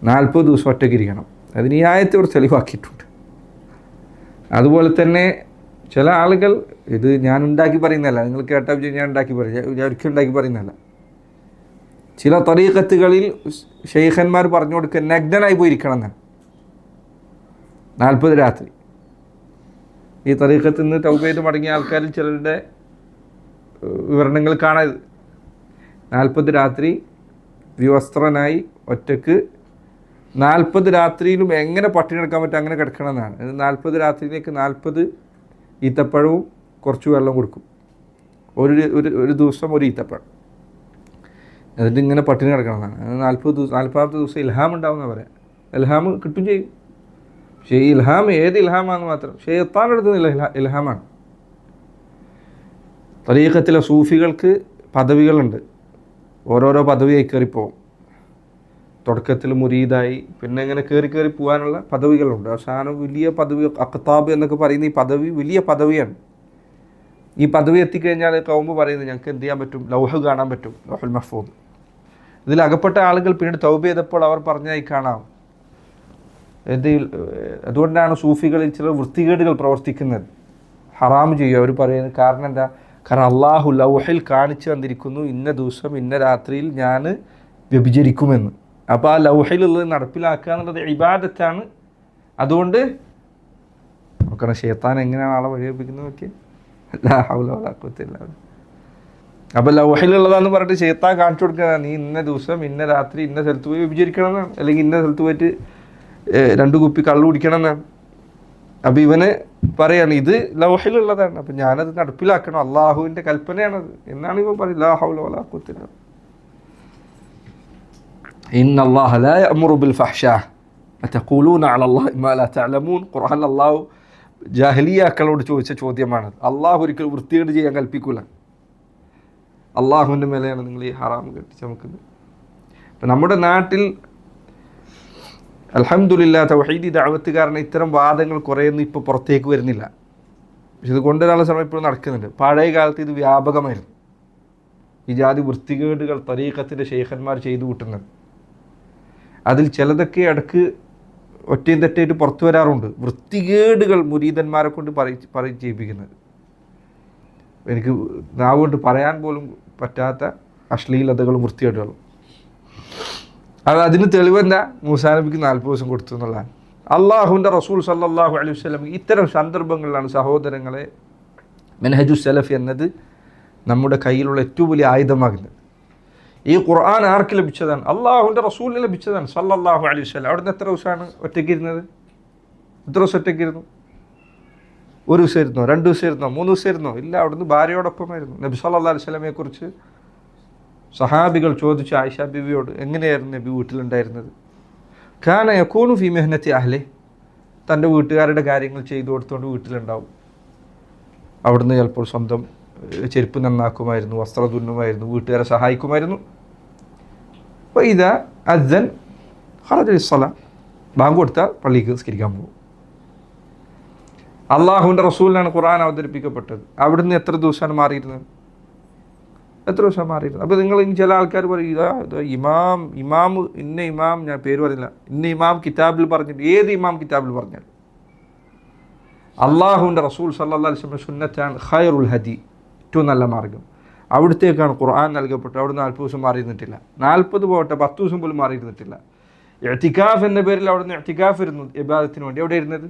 40 ദിവസം ഒറ്റയ്ക്കിരിക്കണം. അതിന് ഈ ആയത്തോട് തെളിവാക്കിയിട്ടുണ്ട്. അതുപോലെ തന്നെ ചില ആളുകൾ, ഇത് ഞാൻ ഉണ്ടാക്കി പറയുന്നതല്ല, നിങ്ങൾ കേട്ടാൽ ഞാൻ ഉണ്ടാക്കി പറയും, ഞാൻ ഒരിക്കലും ഉണ്ടാക്കി പറയുന്നതല്ല. ചില തരീഖത്തുകളിൽ ഷെയ്ഖന്മാർ പറഞ്ഞു കൊടുക്കുക നഗ്നനായി പോയിരിക്കണം എന്നാണ് 40 രാത്രി. ഈ തരീഖത്തിൽ നിന്ന് തൗബ ചെയ്ത് മടങ്ങിയ ആൾക്കാരിൽ ചിലരുടെ വിവരണങ്ങൾ കാണാത് 40 രാത്രി വിവസ്ത്രനായി ഒറ്റക്ക് 40 രാത്രിയിലും എങ്ങനെ പട്ടിണി എടുക്കാൻ പറ്റും അങ്ങനെ കിടക്കണം എന്നാണ്. 40 രാത്രിയിലേക്ക് 40 ഈത്തപ്പഴവും കുറച്ച് വെള്ളം കൊടുക്കും. ഒരു ദിവസം ഒരു ഈത്തപ്പഴം, എന്നിട്ട് ഇങ്ങനെ പട്ടിണി കിടക്കണം എന്നാണ്. 40ാമത്തെ ദിവസം ഇൽഹാം ഉണ്ടാവുമെന്ന് പറയാം. ഇൽഹാം കിട്ടും ചെയ്യും. പക്ഷേ ഈ ഇൽഹാം ഏത് ഇൽഹാമാണെന്ന് മാത്രം ശൈത്താൻ എടുത്തുന്നില്ല, ഇൽഹാമാണ്. തരീഖത്തിലെ സൂഫികൾക്ക് പദവികളുണ്ട്, ഓരോരോ പദവിയായി കയറിപ്പോവും. തുടക്കത്തിൽ മുരീദായി, പിന്നെ ഇങ്ങനെ കയറി പോകാനുള്ള പദവികളുണ്ട്. അവസാനം വലിയ പദവി, അഖ്താബ് എന്നൊക്കെ പറയുന്ന ഈ പദവി വലിയ പദവിയാണ്. ഈ പദവി എത്തിക്കഴിഞ്ഞാൽ കൗമ് പറയുന്നത് ഞങ്ങൾക്ക് എന്ത് ചെയ്യാൻ പറ്റും? ലൗഹ് കാണാൻ പറ്റും, ലൗഹുൽ മഹ്ഫൂദ്. ഇതിൽ അകപ്പെട്ട ആളുകൾ പിന്നീട് തൗബ ചെയ്തപ്പോൾ അവർ പറഞ്ഞായി കാണാം. അതുകൊണ്ടാണ് സൂഫികളിൽ ചില വൃത്തികേടുകൾ പ്രവർത്തിക്കുന്നത്, ഹറാം ചെയ്യും. അവർ പറയുന്നത് കാരണം എന്താ? കാരണം അള്ളാഹു ലൗഹിൽ കാണിച്ചു തന്നിരിക്കുന്നു ഇന്ന ദിവസം ഇന്ന രാത്രിയിൽ ഞാൻ വ്യഭിചരിക്കുമെന്ന്. അപ്പോൾ ആ ലൗഹിലുള്ളത് നടപ്പിലാക്കുക എന്നുള്ളത് ഇബാദത്താണ്. അതുകൊണ്ട് നോക്കണം ശൈത്താൻ എങ്ങനെയാണ് ആളെ വഴിവെപ്പിക്കുന്നത് നോക്കി. ലാ ഹൗല വലാ ഖുവത ഇല്ലാ ബില്ലാഹ്. അപ്പോൾ ലൗഹിലുള്ളതാന്ന് പറഞ്ഞിട്ട് ശൈത്താൻ കാണിച്ചു കൊടുക്കുക, നീ ഇന്ന ദിവസം ഇന്ന രാത്രി ഇന്ന സ്ഥലത്ത് പോയി വ്യഭിചരിക്കണം എന്നാണ്, അല്ലെങ്കിൽ ഇന്ന സ്ഥലത്ത് പോയിട്ട് 2 കുപ്പി കള്ളു കുടിക്കണം എന്നാണ്. അപ്പം ഇവന് പറയാണ് ഇത് ലൗഹിലുള്ളതാണ്, അപ്പം ഞാനത് നടപ്പിലാക്കണം, അള്ളാഹുവിൻ്റെ കൽപ്പനയാണത് എന്നാണ് ഇവൻ പറയുന്നത്. ലാ ഹൗല വലാ ഖുവത ഇല്ലാ ബില്ലാഹ്. ഇന്ന അല്ലാഹ ലാ യഅ്മുറു ബിൽ ഫഹ്ശാ അതഖൂലൂന അലല്ലാഹി മാ ലാ തഅലമൂൻ. ഖുർആൻ അല്ലാഹു ജാഹിലിയാക്കളോട് ചോദിച്ച ചോദ്യമാണ്. അള്ളാഹു ഒരിക്കലും വൃത്തികേട് ചെയ്യാൻ കൽപ്പിക്കൂല. അള്ളാഹുവിൻ്റെ മേലെയാണ് നിങ്ങൾ ഈ ഹറാം കെട്ടി ചമക്കുന്നത്. ഇപ്പം നമ്മുടെ നാട്ടിൽ അൽഹംദുലില്ലാഹ് തൗഹീദി ദഅവത്ത് കാരണം ഇത്തരം വാദങ്ങൾ കുറേയൊന്നും ഇപ്പോൾ പുറത്തേക്ക് വരുന്നില്ല. പക്ഷെ ഇത് കൊണ്ടുവരാനുള്ള ശ്രമം ഇപ്പോഴും നടക്കുന്നുണ്ട്. പഴയ കാലത്ത് ഇത് വ്യാപകമായിരുന്നു, ഈ ജാതി വൃത്തികേടുകൾ തരീഖത്തിൻ്റെ ശൈഖന്മാർ ചെയ്തു കൂട്ടുന്നത്. അതിൽ ചിലതൊക്കെ ഇടക്ക് ഒറ്റയും തെറ്റായിട്ട് പുറത്തു വരാറുണ്ട്. വൃത്തികേടുകൾ മുരീദന്മാരെ കൊണ്ട് ചെയ്യിപ്പിക്കുന്നത്, എനിക്ക് നാവുകൊണ്ട് പറയാൻ പോലും പറ്റാത്ത അശ്ലീലതകളും വൃത്തികേടുകളും. അതിന് തെളിവെന്താ? മൂസാ നബിക്ക് 40 ദിവസം കൊടുത്തു എന്നുള്ളതാണ്. അള്ളാഹുവിൻ്റെ റസൂൽ സല്ലല്ലാഹു അലൈഹി വസല്ലം ഇത്തരം സന്ദർഭങ്ങളിലാണ് സഹോദരങ്ങളെ മെൻഹജു സലഫ് എന്നത് നമ്മുടെ കയ്യിലുള്ള ഏറ്റവും വലിയ ആയുധമാകുന്നത്. ഈ ഖുർആൻ ആർക്ക് ലഭിച്ചതാണ്? അള്ളാഹുവിൻ്റെ റസൂലിന് ലഭിച്ചതാണ് സല്ലല്ലാഹു അലൈഹി വസല്ലം. അവിടുന്ന് എത്ര ദിവസമാണ് ഒറ്റയ്ക്കിരുന്നത്? എത്ര ദിവസം ഒറ്റയ്ക്കിരുന്നു? 1 ദിവസം ഇരുന്നോ? 2 ദിവസം ഇരുന്നോ? 3 ദിവസം ഇരുന്നോ? ഇല്ല, അവിടുന്ന് ഭാര്യയോടൊപ്പമായിരുന്നു. നബി സല്ലല്ലാഹു അലൈഹി വസല്ലമയെക്കുറിച്ച് സഹാബികൾ ചോദിച്ചു ആയിഷ ബീവിയോട്, എങ്ങനെയായിരുന്നു നബി വീട്ടിലുണ്ടായിരുന്നത്? കാന യകൂനു ഫീ മെഹ്നത്തി അഹ്ലി, തൻ്റെ വീട്ടുകാരുടെ കാര്യങ്ങൾ ചെയ്തു കൊടുത്തുകൊണ്ട് വീട്ടിലുണ്ടാവും. അവിടുന്ന് ചിലപ്പോൾ സ്വന്തം ചെരുപ്പ് നന്നാക്കുമായിരുന്നു, വസ്ത്രം തുന്നുമായിരുന്നു, വീട്ടുകാരെ സഹായിക്കുമായിരുന്നു. അപ്പോൾ ഇതാ അദ്ദൻ ഖറജ ലിസ്സല, ബാങ്ക് കൊടുത്താൽ പള്ളിക്ക് നിസ്കരിക്കാൻ പോകും. അള്ളാഹുവിൻ്റെ റസൂലിനാണ് ഖുർആൻ അവതരിപ്പിക്കപ്പെട്ടത്. അവിടുന്ന് എത്ര ദിവസമാണ് മാറിയിരുന്നത്? എത്ര ദിവസം മാറിയിരുന്നത്? അപ്പോൾ നിങ്ങൾ ചില ആൾക്കാർ പറയും ഇമാം ഇന്ന ഇമാം, ഞാൻ പേര് പറയുന്നില്ല, ഇന്ന ഇമാം കിതാബിൽ പറഞ്ഞിട്ട്, ഏത് ഇമാം കിതാബിൽ പറഞ്ഞാൽ അള്ളാഹുവിൻ്റെ റസൂൽ സല്ലല്ലാഹു അലൈഹി വസല്ലം സുന്നത്താണ് ഖൈറുൽ ഹദി, ഏറ്റവും നല്ല മാർഗം. അവിടുത്തേക്കാണ് ഖുർആൻ നൽകപ്പെട്ടത്. അവിടുന്ന് 40 ദിവസം മാറിയിരുന്നിട്ടില്ല. 40 പോകട്ടെ, 10 ദിവസം പോലും മാറിയിരുന്നിട്ടില്ല. ഇഅ്തികാഫ് എന്ന പേരിൽ അവിടുന്ന് ഇഅ്തികാഫ് ഇരുന്നു ഇബാദത്തിന് വേണ്ടി. എവിടെ ഇരുന്നത്?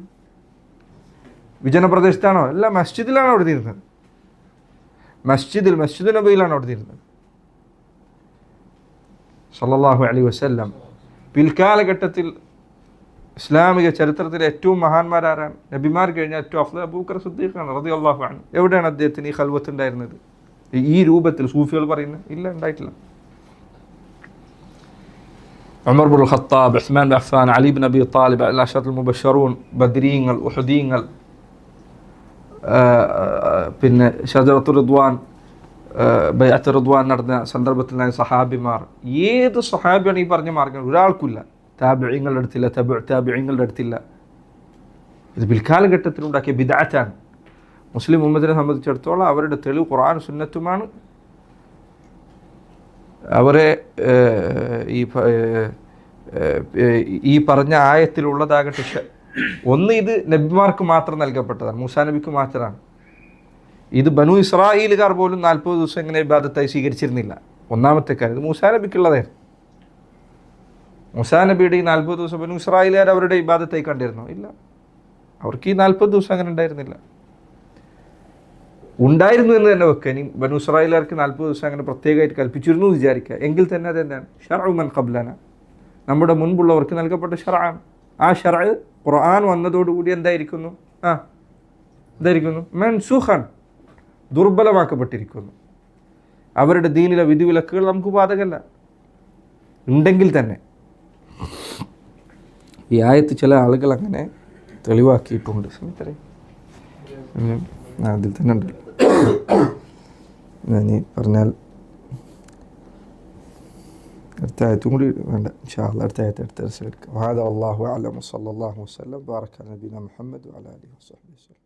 വിജനപ്രദേശത്താണോ? അല്ല, മസ്ജിദിലാണ് അവിടെ ഇരുന്നത്. മസ്ജിദ് നബിയിലാണ് അവിടെ ഇരുന്നത്. സല്ലല്ലാഹു അലൈഹി വസല്ലം പിൽക്കാലഘട്ടത്തിൽ ഇസ്ലാമിക ചരിത്രത്തിലെ ഏറ്റവും മഹാന്മാരാരാണ്? നബിമാർ കഴിഞ്ഞാൽ ഏറ്റവും അഫ്ളൽ അബൂബക്കർ സിദ്ദീഖാണ് റളിയല്ലാഹു അൻഹു. എവിടെയാണ് അദ്ദേഹത്തിന് ഈ ഖൽവത്ത് ഉണ്ടായിരുന്നത്? ഈ രൂപത്തിൽ സൂഫികൾ പറയുന്നത് ഇല്ല, ഉണ്ടായിട്ടില്ല. Umar Ibnul Khattab, Usman bin Affan, Ali bin Abi Talib, അൽ-അശറത്തുൽ മുബശ്ശറൂൻ, ബദ്രീങ്ങൾ, ഉഹദീങ്ങൾ, പിന്നെ ഷജറത്തുർ റിദ്വാൻ, ബൈഅത്ത് റിദ്വാൻ നടന്ന സന്ദർഭത്തിലായ സഹാബിമാർ, ഏത് സഹാബിയാണ് ഈ പറഞ്ഞ മാർഗ്ഗം? ഒരാൾക്കില്ല. താബിഈങ്ങളുടെ അടുത്തില്ല, താബിഈങ്ങളുടെ അടുത്തില്ല. ഇത് പിൽക്കാലഘട്ടത്തിലുണ്ടാക്കിയ ബിദ്അത്താണ്. മുസ്ലിം ഉമ്മത്തിനെ സംബന്ധിച്ചിടത്തോളം അവരുടെ തെളിവ് ഖുർആൻ സുന്നത്തുമാണ്. അവരെ ഈ പറഞ്ഞ ആയത്തിലുള്ളതാകട്ടെ, ഒന്ന് ഇത് നബിമാർക്ക് മാത്രം നൽകപ്പെട്ടതാണ്, മൂസാ നബിക്ക് മാത്രമാണ്. ഇത് ബനു ഇസ്രായേലുകാർ പോലും 40 ദിവസം ഇങ്ങനെ ഇബാദത്തായി സ്വീകരിച്ചിരുന്നില്ല. ഒന്നാമത്തെ കാര്യം, ഇത് മൂസാ നബിക്കുള്ളതായിരുന്നു. മൂസാ നബിയുടെ ഈ 40 ദിവസം ബനു ഇസ്രായേലുകാർ അവരുടെ ഇബാദത്തായി കണ്ടിരുന്നോ? ഇല്ല, അവർക്ക് ഈ 40 ദിവസം അങ്ങനെ ഉണ്ടായിരുന്നില്ല. ഉണ്ടായിരുന്നു എന്ന് തന്നെ വെക്കുക. ഇനി ബനു ഇസ്രായേലുകാർക്ക് 40 ദിവസം അങ്ങനെ പ്രത്യേകമായിട്ട് കൽപ്പിച്ചിരുന്നു എന്ന് വിചാരിക്കുക. എങ്കിൽ തന്നെ അതെന്താണ്? ശർഉ മൻ ഖബ്ലന, നമ്മുടെ മുൻപുള്ളവർക്ക് നൽകപ്പെട്ട ശർആണ്. ആ ശർഅ് ഖുർആൻ വന്നതോടുകൂടി എന്തായിരിക്കുന്നു? എന്തായിരിക്കുന്നു? മൻസൂഖൻ, ദുർബലമാക്കപ്പെട്ടിരിക്കുന്നു. അവരുടെ ദീനിലെ വിധിവിലക്കുകൾ നമുക്ക് ബാധകമല്ല ഉണ്ടെങ്കിൽ തന്നെ. ഈ ആയത്ത് ചില ആളുകൾ അങ്ങനെ തെളിവാക്കിയിട്ടുണ്ട്. അതിൽ തന്നെ ഉണ്ട്. ഞാൻ പറഞ്ഞാൽ അടുത്ത ആയത്തും കൂടി വേണ്ട, ഇൻഷാ അല്ലാഹ് അടുത്ത ആയത്ത് എടുക്കാം. വഹദാ അല്ലാഹു അഅലം, സ്വല്ലല്ലാഹു വസല്ലം ബാറക അലാ നബിയിനാ മുഹമ്മദ് വഅലാ ആലിഹി വസഹ്ബിഹി വസല്ലം.